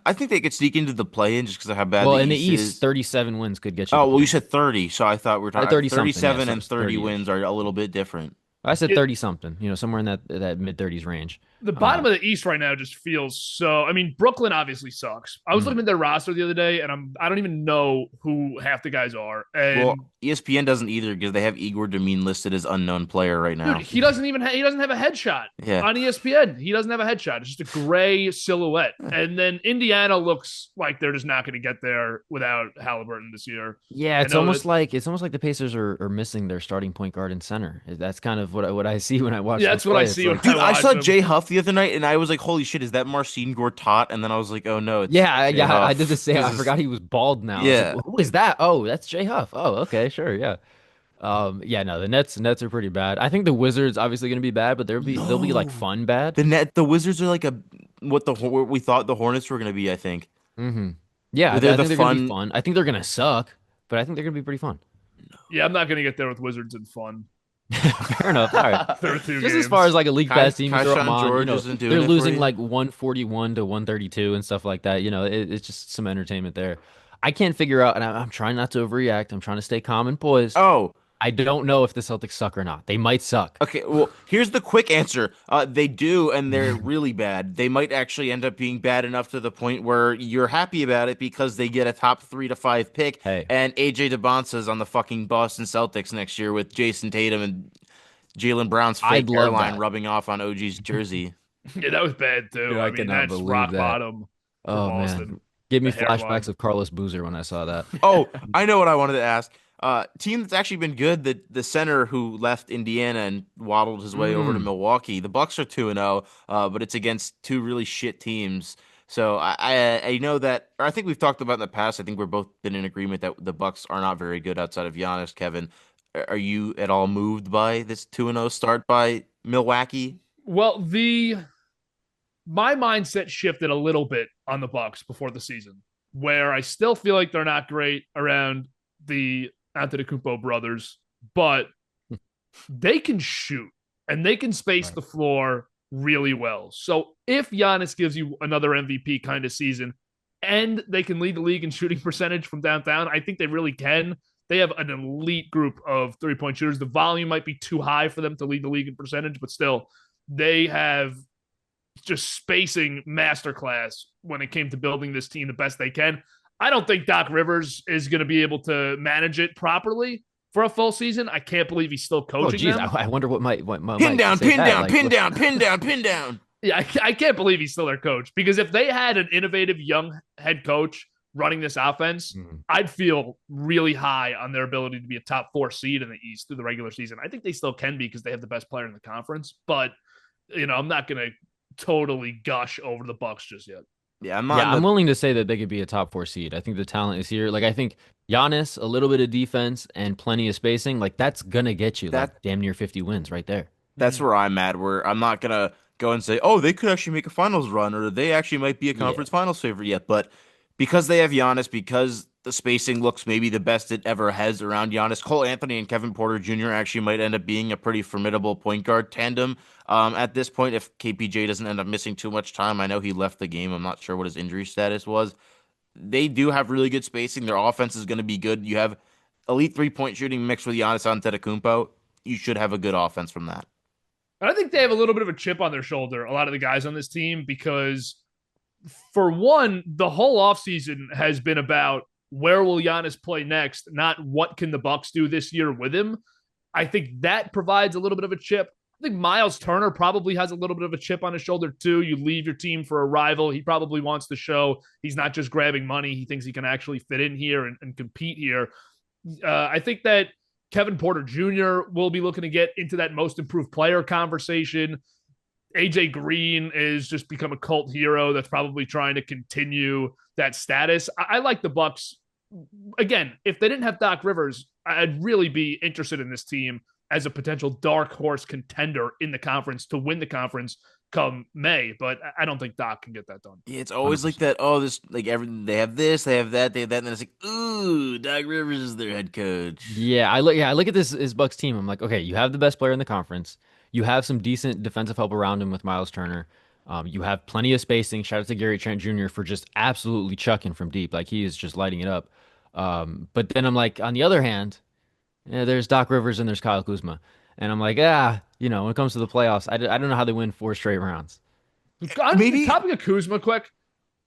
S3: I think they could sneak into the play-in just because of how bad
S1: Well,
S3: the
S1: in the
S3: East
S1: East,
S3: is.
S1: 37 wins could get you
S3: Oh,
S1: the
S3: well, you
S1: play-in.
S3: said 30, so I thought we were talking
S1: 30 something, yeah,
S3: 37
S1: so
S3: and
S1: it's
S3: 30 wins
S1: 30-ish.
S3: are a little bit different.
S1: I said
S2: It,
S1: 30 something, somewhere in that mid 30s range.
S2: the
S1: Uh,
S2: bottom of the East right now just feels so. I mean, Brooklyn obviously sucks. I was
S1: mhm.
S2: looking at their roster the other day, and I don't even know who half the guys are.
S3: Well,
S2: And
S3: ESPN doesn't either because they have Igor Domin listed as unknown player right
S2: dude,
S3: now.
S2: he doesn't have a headshot
S3: Yeah.
S2: on ESPN. He doesn't have a headshot. It's just a gray silhouette. And then Indiana looks like they're just not going to get there without Halliburton this year.
S1: Yeah,
S2: I know that.
S1: it's almost like the Pacers are missing their starting point guard and center. That's kind of what I see when I watch
S2: Yeah,
S1: them
S2: that's what I
S1: play. It's
S2: see when
S1: like,
S2: I
S3: Dude, I
S2: watch
S3: saw
S2: them.
S3: Jay Huff the other night and I was like, holy shit, is that Marcin Gortat? And then I was like, oh no, it's
S1: yeah,
S3: Jay
S1: yeah, I did the
S3: Huff.
S1: same. I forgot he was bald now. I was like,
S3: Yeah.
S1: who is that? Oh, that's Jay Huff. Oh, okay, sure, yeah. Yeah, no, the Nets are pretty bad. I think the Wizards obviously going to be bad, but they'll be like
S3: No.
S1: fun bad.
S3: The Wizards are like what we thought the Hornets were going to be, I think.
S1: hmm Yeah,
S3: They're
S1: I
S3: the
S1: think they're going to be
S3: fun.
S1: fun. I think they're going to suck, but I think they're going to be pretty fun.
S2: Yeah, I'm not going to get there with Wizards and fun.
S1: Fair enough. All right.
S2: Through two
S1: Just as
S2: games.
S1: far as like a league pass team, you throw them
S3: Kaishan
S1: on.
S3: George isn't doing
S1: They're
S3: it for
S1: losing
S3: you.
S1: like 141 to 132 and stuff like that. It's just some entertainment there. I can't figure out, and I'm trying not to overreact. I'm trying to stay calm and poised.
S3: Oh,
S1: I don't know if the Celtics suck or not. They might suck.
S3: okay. Well, here's the quick answer. They do, and they're really bad. They might actually end up being bad enough to the point where you're happy about it because they get a top 3 to 5 pick,
S1: Hey,
S3: and AJ DeBonsa's on the fucking Boston Celtics next year with Jason Tatum and Jalen Brown's fake
S1: I'd love
S3: hairline
S1: that.
S3: rubbing off on OG's jersey.
S2: Yeah, that was bad too.
S1: Dude,
S2: I
S1: I
S2: mean,
S1: cannot
S2: that's
S1: believe
S2: rock
S1: that.
S2: bottom for
S1: Oh
S2: Boston.
S1: man, give
S2: The
S1: me
S2: hairline.
S1: flashbacks of Carlos Boozer when I saw that.
S3: Oh, I know what I wanted to ask. Team that's actually been good. The center who left Indiana and waddled his way over to
S1: Mm,
S3: Milwaukee. The Bucks are 2-0, but it's against two really shit teams. So I know that, or I think we've talked about in the past. I think we're both been in agreement that the Bucks are not very good outside of Giannis. Kevin, are you at all moved by this 2-0 start by Milwaukee?
S2: Well, the my mindset shifted a little bit on the Bucks before the season, where I still feel like they're not great around the Antetokounmpo brothers, but they can shoot and they can space
S1: right.
S2: the floor really well. So if Giannis gives you another MVP kind of season and they can lead the league in shooting percentage from downtown, I think they really can. They have an elite group of 3-point shooters. The volume might be too high for them to lead the league in percentage, but still, they have just spacing masterclass when it came to building this team the best they can. I don't think Doc Rivers is going to be able to manage it properly for a full season. I can't believe he's still
S1: Oh,
S2: coaching
S1: geez.
S2: them.
S1: I wonder what
S3: Pin
S1: might
S3: down,
S1: say
S3: pin
S1: that.
S3: down,
S1: Like,
S3: pin down, pin down, pin down.
S2: Yeah, I can't believe he's still their coach because if they had an innovative young head coach running this offense,
S1: mm,
S2: I'd feel really high on their ability to be a top 4 seed in the East through the regular season. I think they still can be because they have the best player in the conference, but I'm not going to totally gush over the Bucks just yet.
S3: Yeah, I'm not in
S1: yeah, I'm
S3: the
S1: willing to say that they could be a top four seed. I think the talent is here. Like, I think Giannis, a little bit of defense and plenty of spacing, like that's gonna get you like
S3: that
S1: damn near 50 wins right there.
S3: that's
S2: Mm-hmm.
S3: where I'm at, where I'm not gonna go and say, oh, they could actually make a finals run, or they actually might be a
S1: Yeah.
S3: conference finals favorite yet. But because they have Giannis, because the spacing looks maybe the best it ever has around Giannis, Cole Anthony and Kevin Porter Jr. actually might end up being a pretty formidable point guard tandem. At this point, if KPJ doesn't end up missing too much time, I know he left the game. I'm not sure what his injury status was. They do have really good spacing. Their offense is going to be good. You have elite 3-point shooting mixed with Giannis Antetokounmpo. You should have a good offense from that.
S2: I think they have a little bit of a chip on their shoulder, a lot of the guys on this team, because for one, the whole offseason has been about where will Giannis play next, not what can the Bucks do this year with him. I think that provides a little bit of a chip. I think Miles Turner probably has a little bit of a chip on his shoulder too. You leave your team for a rival. He probably wants to show he's not just grabbing money. He thinks he can actually fit in here and compete here. I think that Kevin Porter Jr. will be looking to get into that most improved player conversation. AJ Green is just become a cult hero that's probably trying to continue that status. I like the Bucks. Again, if they didn't have Doc Rivers, I'd really be interested in this team as a potential dark horse contender in the conference to win the conference come May. But I don't think Doc can get that done.
S3: Yeah, it's always like
S1: 100%.
S3: that. Oh, this like everything they have this, they have that, they have that, and then it's like, ooh, Doc Rivers is their head coach.
S1: I look at this Bucks team. I'm like, okay, you have the best player in the conference. You have some decent defensive help around him with Miles Turner. You have plenty of spacing. Shout out to Gary Trent Jr. for just absolutely chucking from deep. Like he is just lighting it up. But then I'm like, on the other hand, yeah, there's Doc Rivers and there's Kyle Kuzma. And I'm like, when it comes to the playoffs, I don't know how they win four straight rounds.
S2: On the
S3: Maybe
S2: topic of Kuzma, quick,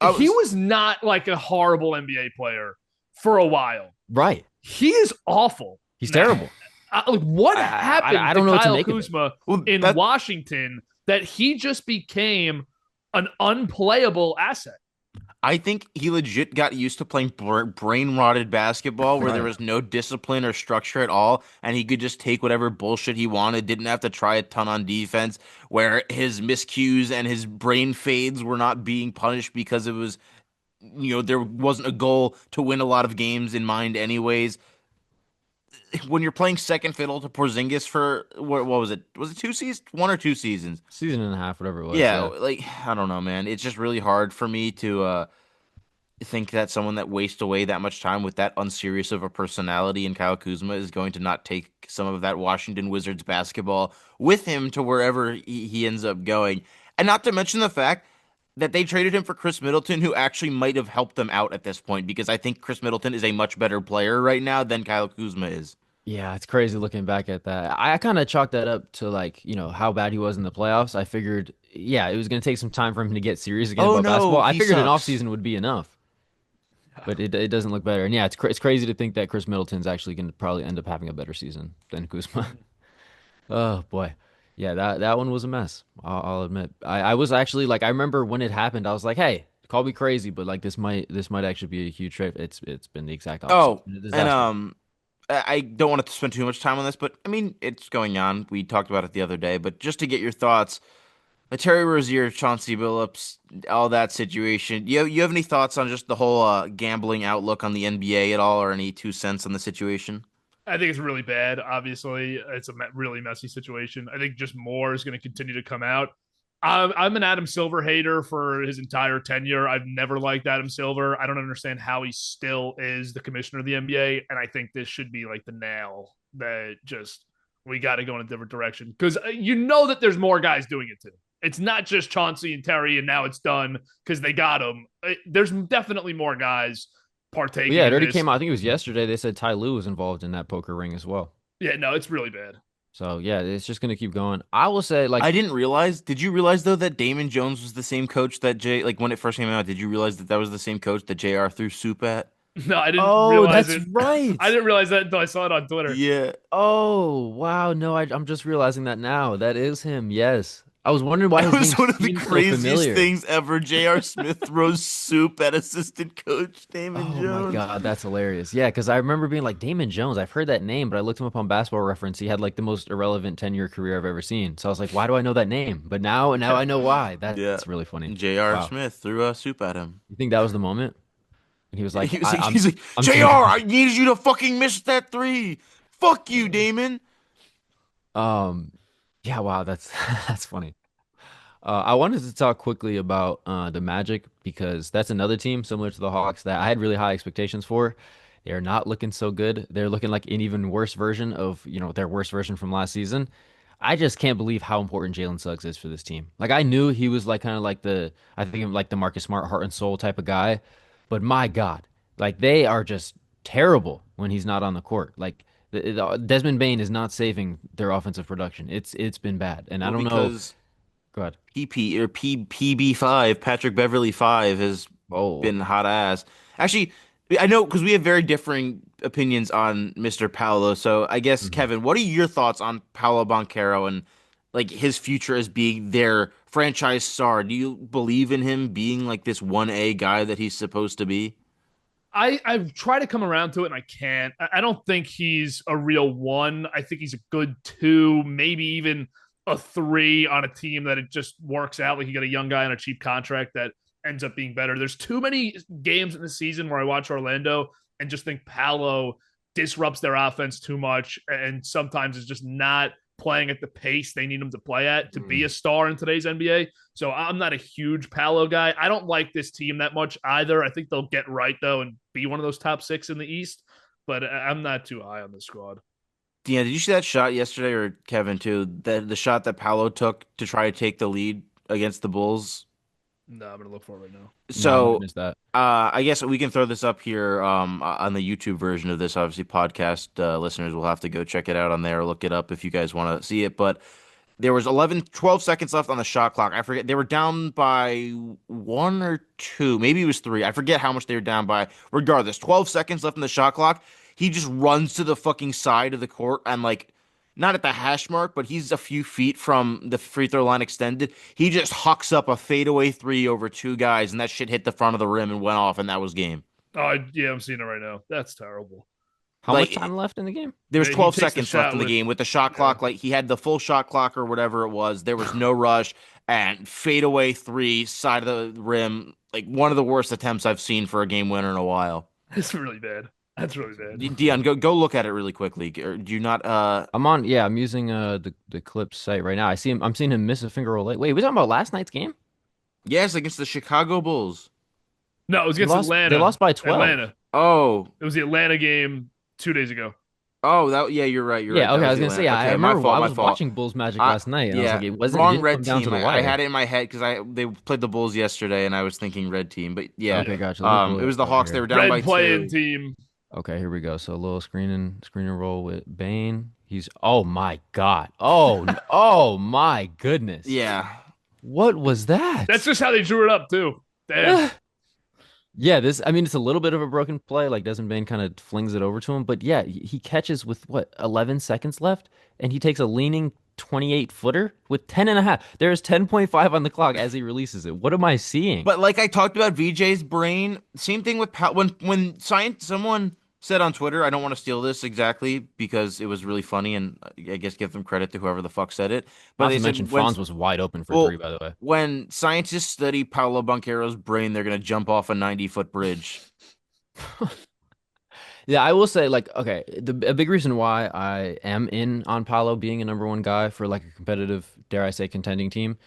S3: I
S2: he
S3: was
S2: was not like a horrible NBA player for a while.
S1: Right.
S2: He is awful
S1: He's
S2: now.
S1: terrible.
S2: Like what
S1: I
S2: happened
S1: don't
S2: to
S1: know what to
S2: Kyle
S1: make of it.
S2: Kuzma
S3: well
S2: in
S3: that
S2: Washington that he just became an unplayable asset?
S3: I think he legit got used to playing brain rotted basketball where there
S1: Right.
S3: was no discipline or structure at all, and he could just take whatever bullshit he wanted, didn't have to try a ton on defense, where his miscues and his brain fades were not being punished because it was, there wasn't a goal to win a lot of games in mind, anyways. When you're playing second fiddle to Porzingis for what was it? Was it 2 seasons? 1 or 2 seasons?
S1: Season and a half, whatever it was.
S3: Yeah,
S1: Yeah.
S3: like I don't know, man. It's just really hard for me to think that someone that wastes away that much time with that unserious of a personality in Kyle Kuzma is going to not take some of that Washington Wizards basketball with him to wherever he ends up going. And not to mention the fact that they traded him for Chris Middleton, who actually might have helped them out at this point, because I think Chris Middleton is a much better player right now than Kyle Kuzma is.
S1: Yeah, it's crazy looking back at that. I kind of chalked that up to like, how bad he was in the playoffs. I figured, yeah, it was going to take some time for him to get serious again
S3: Oh
S1: about basketball.
S3: no,
S1: I
S3: he
S1: figured an
S3: sucks.
S1: offseason would be enough, but it doesn't look better. And yeah, it's crazy to think that Chris Middleton's actually going to probably end up having a better season than Kuzma. Oh boy. Yeah, that one was a mess. I'll admit. I was actually like I remember when it happened, I was like, "Hey, call me crazy, but like this might actually be a huge trade." It's been the exact opposite. It's
S3: Oh,
S1: been a
S3: and
S1: disaster.
S3: I don't want to spend too much time on this, but I mean, it's going on. We talked about it the other day, but just to get your thoughts, Terry Rozier, Chauncey Billups, all that situation. You have any thoughts on just the whole gambling outlook on the NBA at all, or any 2 cents on the situation?
S2: I think it's really bad. Obviously, it's a really messy situation. I think just more is going to continue to come out. I'm an Adam Silver hater for his entire tenure. I've never liked Adam Silver. I don't understand how he still is the commissioner of the NBA. And I think this should be like the nail that just we got to go in a different direction because you know that there's more guys doing it too. It's not just Chauncey and Terry, and now it's done because they got him. There's definitely more guys
S1: But
S2: partaking
S1: yeah, it
S2: in
S1: already
S2: this.
S1: came out. I think it was yesterday. They said Ty Lue was involved in that poker ring as well.
S2: Yeah, no, it's really bad.
S1: So yeah, it's just gonna keep going. I will say, like,
S3: I didn't realize. Did you realize though that Damon Jones was the same coach that like when it first came out? Did you realize that that was the same coach that JR threw soup at?
S2: No, I didn't
S1: oh,
S2: realize
S1: that's
S2: it.
S1: right.
S2: I didn't realize that until I saw it on Twitter.
S3: Yeah.
S1: Oh, wow. No, I'm just realizing that now. That is him. Yes. I was wondering why
S3: It
S1: his
S3: was
S1: name
S3: one of the
S1: seemed so
S3: craziest
S1: familiar.
S3: things ever. J.R. Smith throws soup at assistant coach Damon
S1: Oh my
S3: Jones.
S1: God, that's hilarious. Yeah, because I remember being like Damon Jones. I've heard that name, but I looked him up on Basketball Reference. He had like the most irrelevant 10-year career I've ever seen. So I was like, why do I know that name? But now I know why.
S3: Yeah.
S1: That's really funny.
S3: J.R.
S1: Wow.
S3: Smith threw soup at him.
S1: You think that was the moment? And he was like,
S3: He was like,
S1: I'm
S3: he's like,
S1: I'm taking
S3: JR, I needed you to fucking miss that three. Fuck you, Damon.
S1: um yeah, wow, that's that's funny. I wanted to talk quickly about the Magic because that's another team similar to the Hawks that I had really high expectations for. They're not looking so good. They're looking like an even worse version of, their worst version from last season. I just can't believe how important Jalen Suggs is for this team. Like I knew he was like kind of like I think of like the Marcus Smart heart and soul type of guy, but my God, like they are just terrible when he's not on the court. Like Desmond Bain is not saving their offensive production. It's been bad, and I
S3: Well,
S1: don't know.
S3: because
S1: Go ahead.
S3: PB5, Patrick Beverly 5 has
S1: Oh.
S3: been hot ass. Actually, I know because we have very differing opinions on Mr. Paolo. So I guess
S1: Mhm.
S3: Kevin, what are your thoughts on Paolo Banchero and like his future as being their franchise star? Do you believe in him being like this 1A guy that he's supposed to be?
S2: I've tried to come around to it and I can't. I don't think he's a real one. I think he's a good two, maybe even a three on a team that it just works out. Like you got a young guy on a cheap contract that ends up being better. There's too many games in the season where I watch Orlando and just think Paolo disrupts their offense too much and sometimes is just not playing at the pace they need him to play at to be a star in today's NBA. So I'm not a huge Paolo guy. I don't like this team that much either. I think they'll get right though and be one of those top six in the East, but I'm not too high on the squad.
S3: Deanna, did you see that shot yesterday, or Kevin too? The shot that Paolo took to try to take the lead against the Bulls.
S2: No, I'm gonna look for it right now.
S1: No, I might have
S3: So,
S1: missed that.
S3: I guess we can throw this up here on the YouTube version of this. Obviously, podcast listeners will have to go check it out on there or look it up if you guys want to see it. But there was 12 seconds left on the shot clock. I forget. They were down by one or two. Maybe it was three. I forget how much they were down by. Regardless, 12 seconds left in the shot clock. He just runs to the fucking side of the court and like not at the hash mark, but he's a few feet from the free throw line extended. He just hucks up a fadeaway three over two guys, and that shit hit the front of the rim and went off, and that was game.
S2: Oh yeah, I'm seeing it right now. That's terrible.
S1: How much
S3: Like
S1: time left in the game?
S3: there was
S2: He
S3: 12
S2: takes the
S3: seconds left
S2: shot
S3: in the
S2: with
S3: game with the shot
S2: yeah.
S3: clock. Like he had the full shot clock or whatever it was. There was no rush and fadeaway three side of the rim. Like one of the worst attempts I've seen for a game winner in a while.
S2: It's really bad. That's really bad.
S3: Dion, go look at it really quickly. Or do you not?
S1: I'm using the Clips site right now. I'm seeing him miss a finger roll late. Wait, we talking about last night's game?
S3: Yes, against the Chicago Bulls.
S2: No, it was
S1: They
S2: against
S1: lost they
S2: Atlanta.
S1: lost by 12.
S2: Atlanta.
S3: Oh,
S2: It was the Atlanta game 2 days ago.
S3: oh, that yeah, you're right. You're right.
S1: Yeah,
S3: That
S1: okay, I
S3: was
S1: was
S3: the
S1: gonna say
S3: Atlanta.
S1: I
S3: Okay, my
S1: remember
S3: fault.
S1: I
S3: My
S1: was
S3: fault.
S1: watching Bulls Magic last night and I was
S3: Yeah,
S1: like it
S3: wrong
S1: didn't come
S3: red
S1: down to
S3: team.
S1: the
S3: I
S1: wire.
S3: had it in my head because they played the Bulls yesterday, and I was thinking red team. But yeah,
S1: Okay,
S2: Yeah.
S1: gotcha. Let me pull
S3: it
S1: it
S3: was
S1: up
S3: the
S1: right
S3: Hawks. They
S1: here.
S3: were down by
S2: Red play-in
S3: two.
S2: team.
S1: Okay, here we go. So a little screen and roll with Bane. He's oh my God. Oh, oh my goodness.
S3: Yeah,
S1: What was
S2: That's
S1: that?
S2: just how they drew it up too. Damn.
S1: Yeah, I mean, it's a little bit of a broken play. Like Desmond Bain kind of flings it over to him. But yeah, he catches with what, 11 seconds left? And he takes a leaning 28 footer with 10 and a half. There's 10.5 on the clock as he releases it. What am I seeing?
S3: but like I talked about VJ's brain, same thing with when someone said on Twitter. I don't want to steal this exactly because it was really funny, and I guess give them credit to whoever the fuck said it. But
S1: Not
S3: they
S1: to mention
S3: said when
S1: Franz was wide open for three,
S3: well
S1: by the way.
S3: when scientists study Paulo Banquero's brain, they're gonna jump off a 90-foot bridge.
S1: Yeah, I will say, like, okay, a big reason why I am in on Paolo being a number one guy for like a competitive, dare I say, contending team,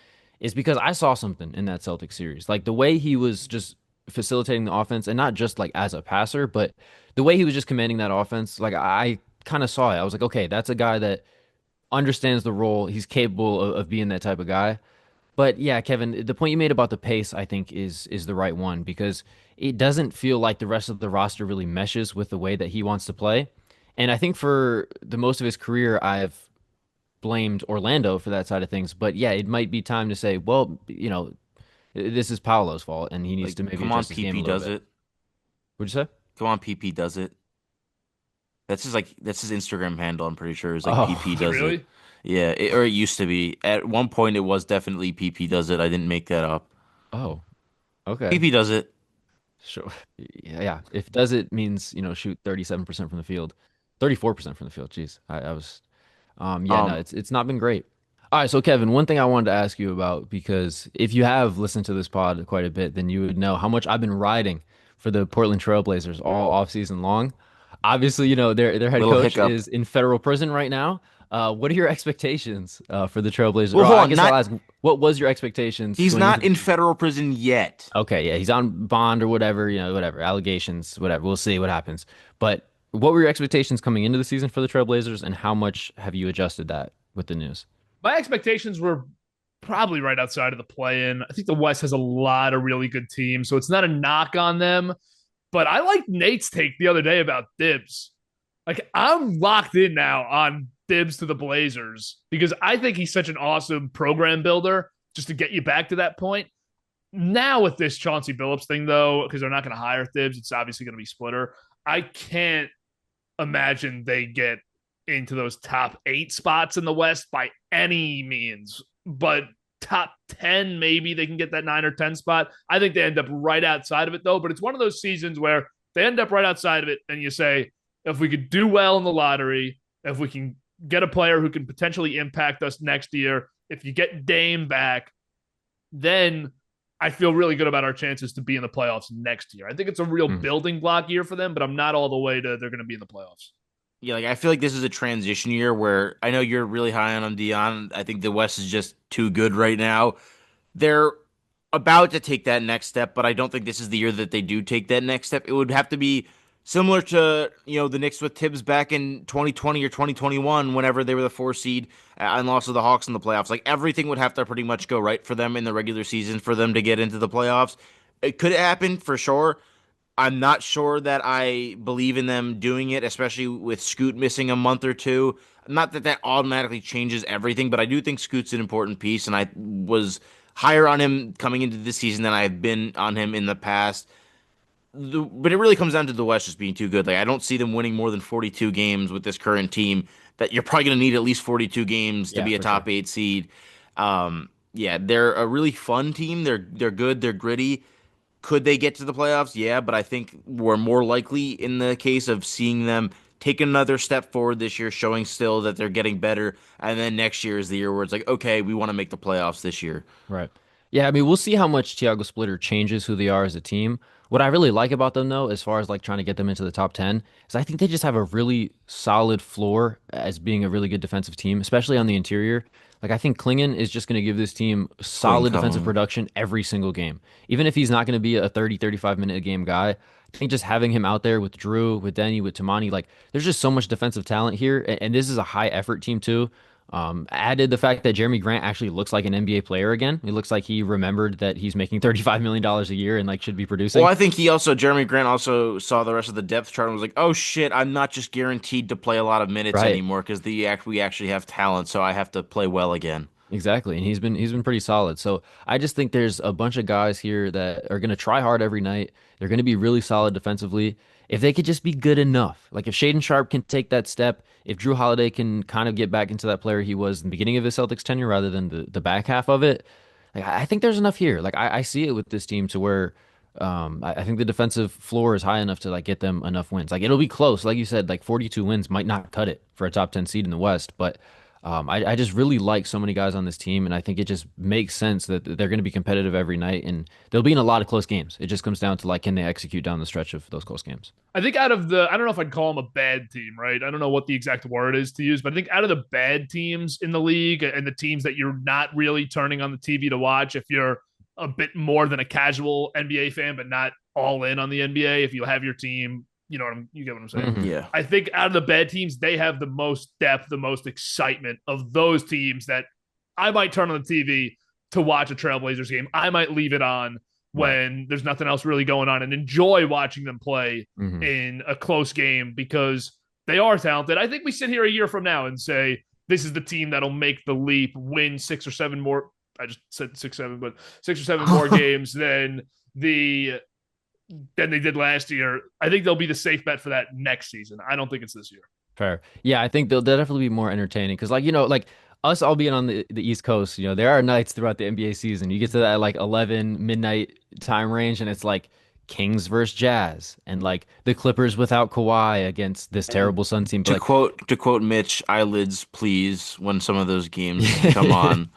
S1: is because I saw something in that Celtics series. Like the way he was just facilitating the offense, and not just like as a passer, but the way he was just commanding that offense. Like I kind of saw it. I was like, okay, that's a guy that understands the role. He's capable of being that type of guy. But yeah, Kevin, the point you made about the pace, I think, is the right one because it doesn't feel like the rest of the roster really meshes with the way that he wants to play. And I think for the most of his career, I've blamed Orlando for that side of things. But yeah, it might be time to say, well, this is Paolo's fault, and he needs
S3: Like,
S1: to maybe
S3: come on,
S1: adjust his game a
S3: PP
S1: little
S3: does
S1: bit.
S3: it.
S1: What'd you say?
S3: Come on, PP does it. That's his Instagram handle. I'm pretty sure is like PP
S2: Is it
S1: Oh,
S3: does it.
S2: really?
S3: Yeah, or it used to be. At one point, it was definitely PP does it. I didn't make that up.
S1: oh, okay.
S3: PP does it.
S1: Sure. Yeah, yeah. If does it means, shoot 37% from the field, 34% from the field. Jeez. I was yeah, no,
S3: Um,
S1: it's not been great. All right, so Kevin, one thing I wanted to ask you about because if you have listened to this pod quite a bit, then you would know how much I've been riding for the Portland Trailblazers all off season long. Obviously, their head
S3: little
S1: coach
S3: hiccup.
S1: is in federal prison right now. What are your expectations for the Trailblazers?
S3: Well,
S1: Or
S3: hold
S1: I
S3: on.
S1: guess I'll
S3: Not
S1: ask, what was your expectations
S3: He's
S1: going into
S3: not
S1: the
S3: in
S1: season?
S3: federal prison yet.
S1: Okay, yeah, he's on bond or whatever, whatever, allegations, whatever. We'll see what happens. But what were your expectations coming into the season for the Trailblazers, and how much have you adjusted that with the news?
S2: My expectations were probably right outside of the play in. I think the West has a lot of really good teams, so it's not a knock on them. But I liked Nate's take the other day about Dibs. Like, I'm locked in now on Dibs to the Blazers because I think he's such an awesome program builder just to get you back to that point. Now, with this Chauncey Billups thing, though, because they're not going to hire Dibs, it's obviously going to be Splitter. I can't imagine they get into those top 8 spots in the West by any means, but top 10, maybe they can get that 9 or 10 spot. I think they end up right outside of it, though. But it's one of those seasons where they end up right outside of it, and you say, if we could do well in the lottery, if we can get a player who can potentially impact us next year, if you get Dame back, then I feel really good about our chances to be in the playoffs next year. I think it's a real
S1: Mm,
S2: building block year for them, but I'm not all the way to they're going to be in the playoffs.
S3: Yeah, like I feel like this is a transition year where I know you're really high on Dion. I think the West is just too good right now. They're about to take that next step, but I don't think this is the year that they do take that next step. It would have to be similar to, the Knicks with Tibbs back in 2020 or 2021 whenever they were the 4 seed and lost to the Hawks in the playoffs. Like everything would have to pretty much go right for them in the regular season for them to get into the playoffs. It could happen for sure. I'm not sure that I believe in them doing it, especially with Scoot missing a month or two. Not that that automatically changes everything, but I do think Scoot's an important piece, and I was higher on him coming into this season than I've been on him in the past. But it really comes down to the West just being too good. Like I don't see them winning more than 42 games with this current team. That you're probably going to need at least 42 games to
S1: yeah,
S3: be a
S1: for sure.
S3: top 8 seed. Yeah, they're a really fun team. They're good. They're gritty. Could they get to the playoffs? Yeah, but I think we're more likely in the case of seeing them take another step forward this year, showing still that they're getting better, and then next year is the year where it's like, okay, we want to make the playoffs this year.
S1: Right. Yeah, I mean, we'll see how much Thiago Splitter changes who they are as a team. What I really like about them, though, as far as like trying to get them into the top 10, is I think they just have a really solid floor as being a really good defensive team, especially on the interior. Like, I think Klingon is just going to give this team
S3: Clean
S1: solid defensive
S3: coming.
S1: production every single game. Even if he's not going to be a 30, 35 minute a game guy, I think just having him out there with Drew, with Denny, with Tamani, like, there's just so much defensive talent here. And this is a high effort team, too. Added the fact that Jeremy Grant actually looks like an NBA player again. He looks like he remembered that he's making $35 million dollars a year and like should be
S3: Well,
S1: producing.
S3: I think Jeremy Grant also saw the rest of the depth chart and was like, oh shit, I'm not just guaranteed to play a lot of minutes
S1: Right.
S3: anymore because we actually have talent, so I have to play well again.
S1: Exactly. And he's been pretty solid. So I just think there's a bunch of guys here that are going to try hard every night. They're going to be really solid defensively. If they could just be good enough. Like if Shaden Sharp can take that step, if Drew Holiday can kind of get back into that player he was in the beginning of his Celtics tenure rather than the back half of it, like I think there's enough here. Like I see it with this team to where I think the defensive floor is high enough to like get them enough wins. Like it'll be close, like you said, like 42 wins might not cut it for a top 10 seed in the West, but I just really like so many guys on this team, and I think it just makes sense that they're going to be competitive every night, and they'll be in a lot of close games. It just comes down to like, can they execute down the stretch of those close games?
S2: I think out of I don't know if I'd call them a bad team, right? I don't know what the exact word is to use, but I think out of the bad teams in the league and the teams that you're not really turning on the TV to watch, if you're a bit more than a casual NBA fan, but not all in on the NBA, if you have your team, you get what I'm saying?
S1: Mhm.
S3: Yeah.
S2: I think out of the bad teams, they have the most depth, the most excitement of those teams that I might turn on the TV to watch a Trailblazers game. I might leave it on
S1: Right.
S2: when there's nothing else really going on and enjoy watching them play
S1: Hmm.
S2: in a close game because they are talented. I think we sit here a year from now and say, this is the team that'll make the leap, win six or seven more. I just said 6-7, but 6 or 7 more games than they did last year. I think they'll be the safe bet for that next season. I don't think it's this year.
S1: Fair. Yeah, I think they'll definitely be more entertaining because, like, like us all being on the East Coast, there are nights throughout the NBA season. You get to that like 11 midnight time range, and it's like Kings versus Jazz, and like the Clippers without Kawhi against this
S3: And
S1: terrible Sun team. But
S3: to
S1: like,
S3: quote Mitch, eyelids please when some of those games come on.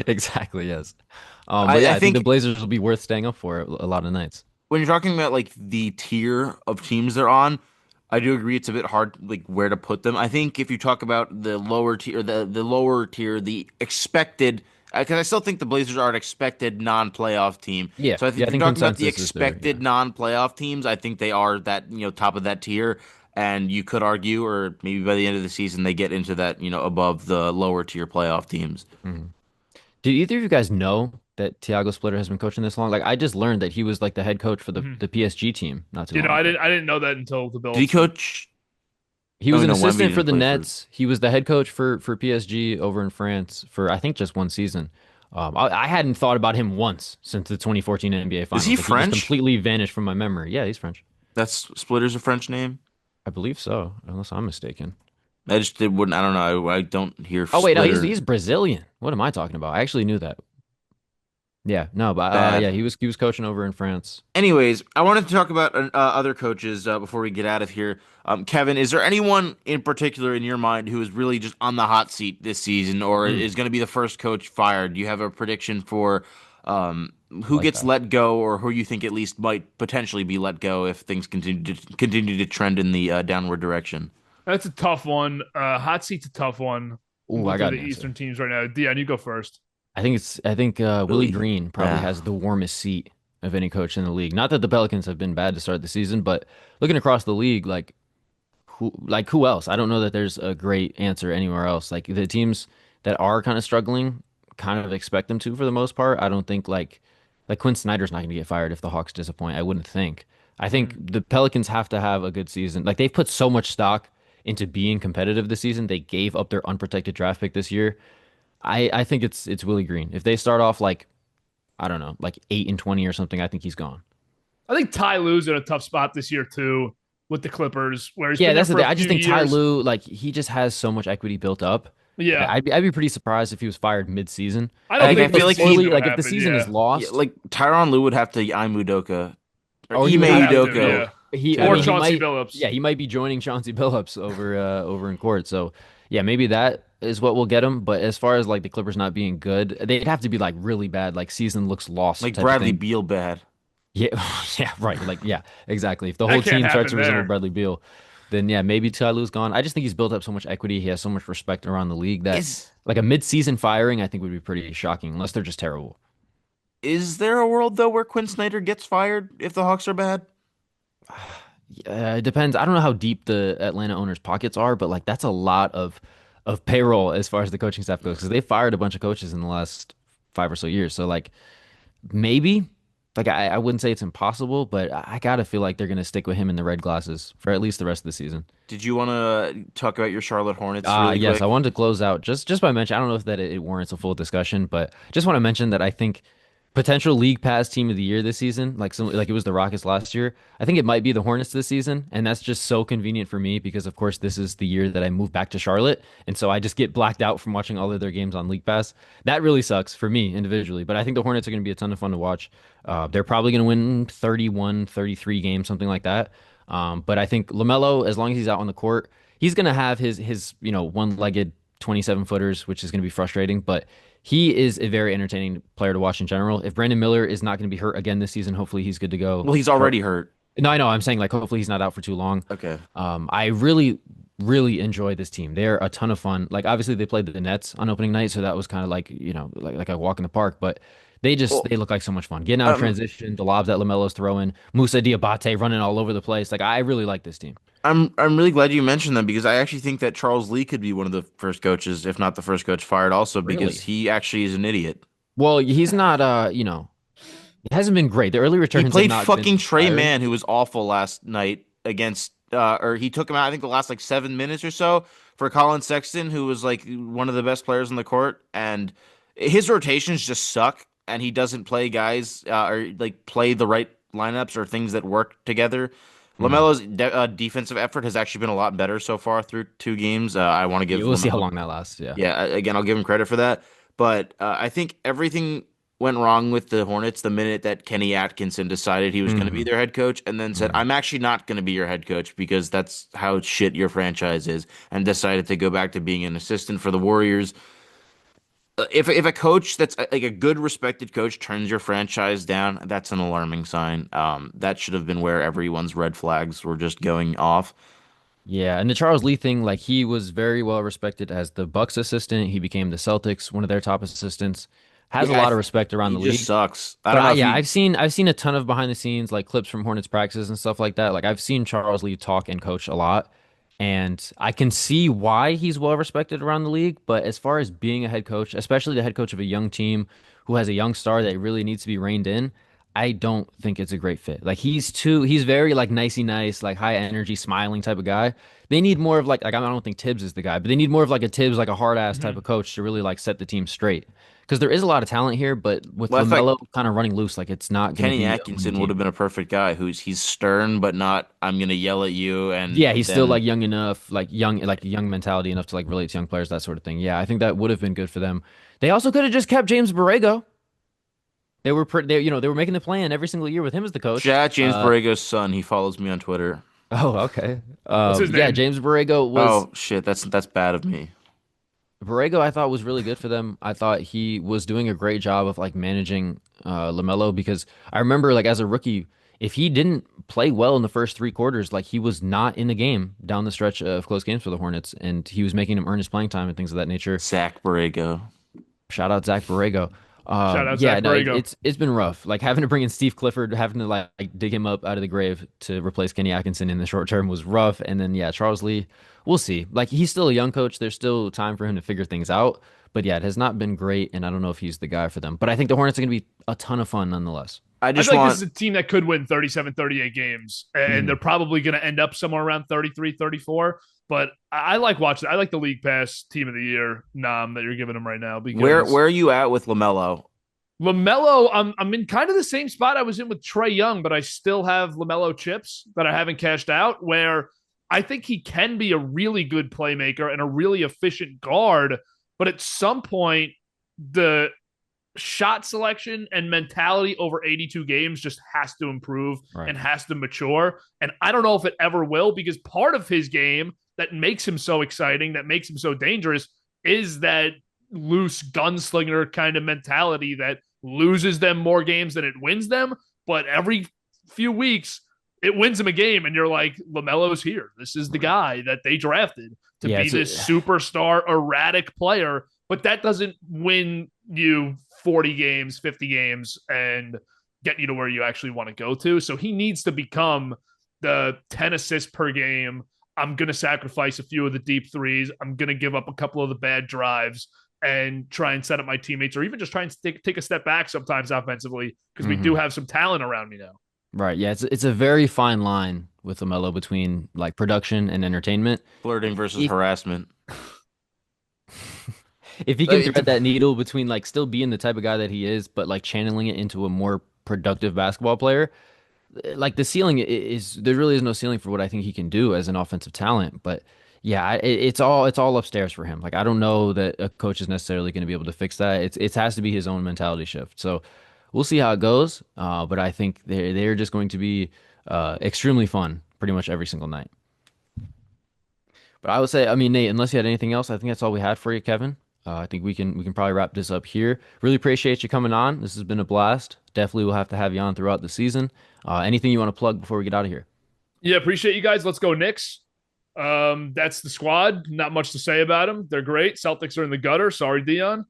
S1: exactly, yes. But
S3: I
S1: yeah, I think the
S3: think
S1: Blazers will be worth staying up for a lot of nights.
S3: when you're talking about like the tier of teams they're on, I do agree it's a bit hard like where to put them. I think if you talk about the lower tier, the lower tier, the expected, because I still think the Blazers are an expected non-playoff team.
S1: Yeah,
S3: So I think
S1: yeah, I
S3: if you're
S1: think
S3: talking about the
S1: consensus is there. Yeah.
S3: expected non-playoff teams, I think they are that top of that tier. And you could argue, or maybe by the end of the season, they get into that above the lower tier playoff teams.
S1: Mhm. Did either of you guys know that Tiago Splitter has been coaching this long? Like, I just learned that he was like the head coach for the
S2: Mm-hmm.
S1: the PSG team not too long
S2: I
S1: ago.
S2: didn't know that until the
S3: Did he
S2: Bills.
S3: coach?
S1: He
S3: Oh
S1: was an
S3: no, Wemby
S1: assistant for
S3: didn't
S1: the
S3: play for.
S1: Nets. He was the head coach for PSG over in France for I think just one season. I hadn't thought about him once since the 2014 NBA
S3: Is he
S1: Finals. Like he just
S3: French?
S1: completely vanished from my memory. Yeah, he's French.
S3: That's Splitter's a French name.
S1: I believe so, unless I'm mistaken.
S3: I just wouldn't. I don't know. I don't hear
S1: Oh wait, no, he's
S3: Splitter
S1: he's Brazilian. What am I talking about? I actually knew that. Yeah, no, but
S3: bad.
S1: yeah, he was coaching over in France.
S3: Anyways, I wanted to talk about other coaches before we get out of here. Kevin, is there anyone in particular in your mind who is really just on the hot seat this season, or
S1: Mm,
S3: is going to be the first coach fired? Do you have a prediction for
S1: I
S3: who
S1: like
S3: gets
S1: that.
S3: let go, or who you think at least might potentially be let go if things continue to trend in the downward direction?
S2: That's a tough one. Hot seat's a tough one. I'm
S1: Ooh,
S2: going
S1: I
S2: through
S1: got
S2: the
S1: an answer.
S2: Eastern teams right now. Dion, you go first.
S1: I think Willie
S3: Really?
S1: Green probably
S3: Yeah.
S1: has the warmest seat of any coach in the league. Not that the Pelicans have been bad to start the season, but looking across the league, like who else? I don't know that there's a great answer anywhere else. Like the teams that are kind of struggling, kind of expect them to for the most part. I don't think like Quinn Snyder's not going to get fired if the Hawks disappoint. I wouldn't think. I think
S2: Mm.
S1: the Pelicans have to have a good season. Like they've put so much stock into being competitive this season. They gave up their unprotected draft pick this year. I think it's Willie Green. If they start off like I don't know, like 8-20 or something, I think he's gone.
S2: I think Ty Lue's in a tough spot this year too with the Clippers, where he's
S1: Yeah,
S2: been there
S1: that's the
S2: for
S1: thing.
S2: a
S1: I
S2: few
S1: just think Ty
S2: years.
S1: Lue, like he just has so much equity built up.
S2: Yeah,
S1: I'd be pretty surprised if he was fired mid-season.
S2: I
S1: I
S2: don't
S1: think
S3: I
S1: if
S2: think
S1: the
S3: feel like he
S1: poorly,
S2: mid-season would
S1: like if the
S2: happen.
S1: season is
S2: Yeah,
S3: Yeah,
S1: lost,
S3: like Tyronn Lue would have to Ime Udoka or
S1: or he
S3: Ime
S1: would
S2: he'd
S1: have
S2: have
S1: to,
S2: to.
S3: Udoka
S2: Yeah,
S1: I
S2: or
S1: mean,
S3: to
S1: he
S2: Chauncey
S1: might,
S2: Billups.
S1: yeah, he might be joining Chauncey Billups over in court. So yeah, maybe that is what will get him. But as far as like the Clippers not being good, they'd have to be like really bad, like season looks lost
S3: like
S1: type of
S3: Bradley
S1: thing.
S3: Beal bad.
S1: Yeah, yeah, right. Like, yeah, exactly. If the
S2: That
S1: whole
S2: can't
S1: team starts
S2: happen
S1: to resemble
S2: there.
S1: Bradley Beal, then yeah, maybe Ty Lue's gone. I just think he's built up so much equity. He has so much respect around the league that
S3: Is
S1: like a mid-season firing, I think would be pretty shocking, unless they're just terrible.
S3: is there a world though where Quinn Snyder gets fired if the Hawks are bad?
S1: It depends. I don't know how deep the Atlanta owners' pockets are, but like that's a lot of payroll as far as the coaching staff goes, because they fired a bunch of coaches in the last 5 or so years. So like maybe, like I wouldn't say it's impossible, but I gotta feel like they're gonna stick with him in the red glasses for at least the rest of the season.
S3: Did you want to talk about your Charlotte Hornets really
S1: Yes, I
S3: quick?
S1: wanted to close out just by mention. I don't know if that it warrants a full discussion, but just want to mention that I think potential league pass team of the year this season, like it was the Rockets last year. I think it might be the Hornets this season, and that's just so convenient for me because of course this is the year that I moved back to Charlotte, and so I just get blacked out from watching all of their games on League Pass. That really sucks for me individually, but I think the Hornets are going to be a ton of fun to watch. They're probably going to win 31, 33 games, something like that. But I think LaMelo, as long as he's out on the court, he's going to have his one-legged 27 footers, which is going to be frustrating. But he is a very entertaining player to watch in general. If Brandon Miller is not going to be hurt again this season, hopefully he's good to go.
S3: Well, he's already hurt.
S1: No, I know. I'm saying like hopefully he's not out for too long.
S3: Okay.
S1: I really, really enjoy this team. They're a ton of fun. Like obviously they played the Nets on opening night, so that was kind of like like a walk in the park. But
S3: Well,
S1: they look like so much fun. Getting out of
S3: um,
S1: transition, the lobs that Lamelo's throwing, Musa Diabate running all over the place. Like I really like this team.
S3: I'm really glad you mentioned them because I actually think that Charles Lee could be one of the first coaches, if not the first coach fired, also because
S1: Really?
S3: he actually is an idiot.
S1: Well, he's not. It hasn't been great. The early
S3: He
S1: returns have
S3: played
S1: not been
S3: fucking Trey
S1: inspiring.
S3: Mann, who was awful last night against, or he took him out, I think, the last like 7 minutes or so for Colin Sexton, who was like one of the best players on the court. And his rotations just suck. And he doesn't play guys or like play the right lineups or things that work together.
S1: Mhm.
S3: LaMelo's defensive effort has actually been a lot better so far through 2 games. I want to
S1: Yeah,
S3: give
S1: we'll see how
S3: LaMelo,
S1: long that lasts. Yeah.
S3: yeah, again, I'll give him credit for that. But I think everything went wrong with the Hornets the minute that Kenny Atkinson decided he was going to be
S1: Hmm.
S3: their head coach and then said,
S1: Hmm.
S3: I'm actually not going to be your head coach because that's how shit your franchise is, and decided to go back to being an assistant for the Warriors. If a coach that's like a good respected coach turns your franchise down, that's an alarming sign. That should have been where everyone's red flags were just going off.
S1: Yeah, and the Charles Lee thing, like he was very well respected as the Bucks assistant. He became the Celtics, one of their top assistants. Has a
S3: Yeah,
S1: lot of respect around
S3: he
S1: the
S3: just
S1: league.
S3: sucks. I
S1: But
S3: don't know if
S1: yeah,
S3: he
S1: I've seen a ton of behind the scenes like clips from Hornets practices and stuff like that. Like I've seen Charles Lee talk and coach a lot, and I can see why he's well respected around the league. But as far as being a head coach, especially the head coach of a young team who has a young star that really needs to be reined in, I don't think it's a great fit. Like he's very like nicey nice, like high energy, smiling type of guy. They need more of like I don't think Tibbs is the guy, but they need more of like a Tibbs, like a hard ass type
S2: Mhm.
S1: of coach to really like set the team straight. Because there is a lot of talent here, but with
S3: well, I thought
S1: LaMelo kind of running loose, like it's not going to
S3: Kenny
S1: be a winning
S3: Atkinson would have
S1: team.
S3: been a perfect guy he's stern but not I'm gonna yell at you and
S1: Yeah, he's still
S3: then
S1: like young enough, like young mentality enough to like relate to young players, that sort of thing. Yeah, I think that would have been good for them. They also could have just kept James Borrego. They were making the plan every single year with him as the coach.
S3: James Borrego's son. He follows me on Twitter.
S1: Oh, okay.
S2: What's his
S1: Yeah,
S2: name?
S1: James Borrego was
S3: Oh shit, that's bad of me.
S1: Borrego, I thought was really good for them. I thought he was doing a great job of like managing LaMelo because I remember like as a rookie, if he didn't play well in the first three quarters, like he was not in the game down the stretch of close games for the Hornets, and he was making him earn his playing time and things of that nature.
S3: Zach Borrego.
S1: Shout out Zach Borrego.
S2: Shout out
S1: Yeah,
S2: Zach
S1: no,
S2: Borrego.
S1: it's been rough. Like having to bring in Steve Clifford, having to like dig him up out of the grave to replace Kenny Atkinson in the short term was rough. And then yeah, Charles Lee, we'll see. Like he's still a young coach. There's still time for him to figure things out. But yeah, it has not been great, and I don't know if he's the guy for them. But I think the Hornets are going to be a ton of fun nonetheless.
S3: I
S2: I
S3: just
S2: feel like this
S3: want
S2: is a team that could win 37, 38 games, and they're
S1: Mhm.
S2: probably going to end up somewhere around 33, 34. But I like watching. I like the league pass team of the year nom that you're giving them right now because
S3: where are you at with LaMelo?
S2: LaMelo, I'm in kind of the same spot I was in with Trey Young, but I still have LaMelo chips that I haven't cashed out. Where I think he can be a really good playmaker and a really efficient guard, but at some point the shot selection and mentality over 82 games just has to improve
S1: Right.
S2: and has to mature. And I don't know if it ever will because part of his game that makes him so exciting, that makes him so dangerous, is that loose gunslinger kind of mentality that loses them more games than it wins them. But every few weeks, it wins him a game, and you're like, LaMelo's here. This is the
S1: Right.
S2: guy that they drafted to
S1: Yeah,
S2: be this superstar, erratic player. But that doesn't win you 40 games, 50 games, and get you to where you actually want to go to. So he needs to become the 10 assists per game. I'm going to sacrifice a few of the deep threes. I'm going to give up a couple of the bad drives and try and set up my teammates, or even just try and take a step back sometimes offensively because we do
S1: Hmm.
S2: have some talent around me now.
S1: Right. Yeah, it's a very fine line with LaMelo between like production and entertainment.
S3: Flirting versus
S1: If
S3: harassment.
S1: if he can
S3: It's
S1: thread that needle between like still being the type of guy that he is, but like channeling it into a more productive basketball player, like the ceiling is there really is no ceiling for what I think he can do as an offensive talent. But yeah, it's all upstairs for him. Like I don't know that a coach is necessarily going to be able to fix that. It has to be his own mentality shift. So we'll see how it goes. But I think they're just going to be extremely fun pretty much every single night. But I would say, I mean, Nate, unless you had anything else, I think that's all we had for you, Kevin. I think we can probably wrap this up here. Really appreciate you coming on. This has been a blast. Definitely we'll have to have you on throughout the season. Anything you want to plug before we get out of here?
S2: Yeah, appreciate you guys. Let's go Knicks. That's the squad. Not much to say about them. They're great. Celtics are in the gutter. Sorry, Dion.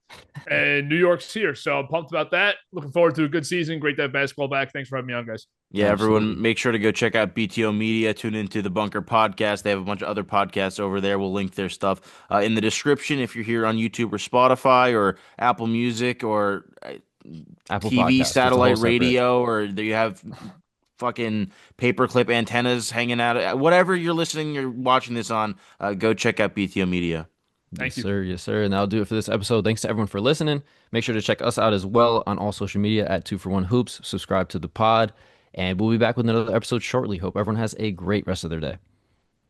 S2: And New York's here. So I'm pumped about that. Looking forward to a good season. Great to have basketball back. Thanks for having me on, guys.
S3: Yeah, everyone,
S1: Absolutely.
S3: make sure to go check out BTO Media. Tune into the Bunker podcast. They have a bunch of other podcasts over there. We'll link their stuff in the description if you're here on YouTube or Spotify or Apple Music or
S1: Apple
S3: TV,
S1: Podcasts. That's a whole
S3: satellite
S1: separate.
S3: radio, or do you have fucking paperclip antennas hanging out? Whatever you're listening, you're watching this on, go check out BTO Media.
S2: Thank
S1: Yes,
S2: you.
S1: sir. Yes, sir. And that'll do it for this episode. Thanks to everyone for listening. Make sure to check us out as well on all social media at 2 for 1 Hoops. Subscribe to the pod, and we'll be back with another episode shortly. Hope everyone has a great rest of their day.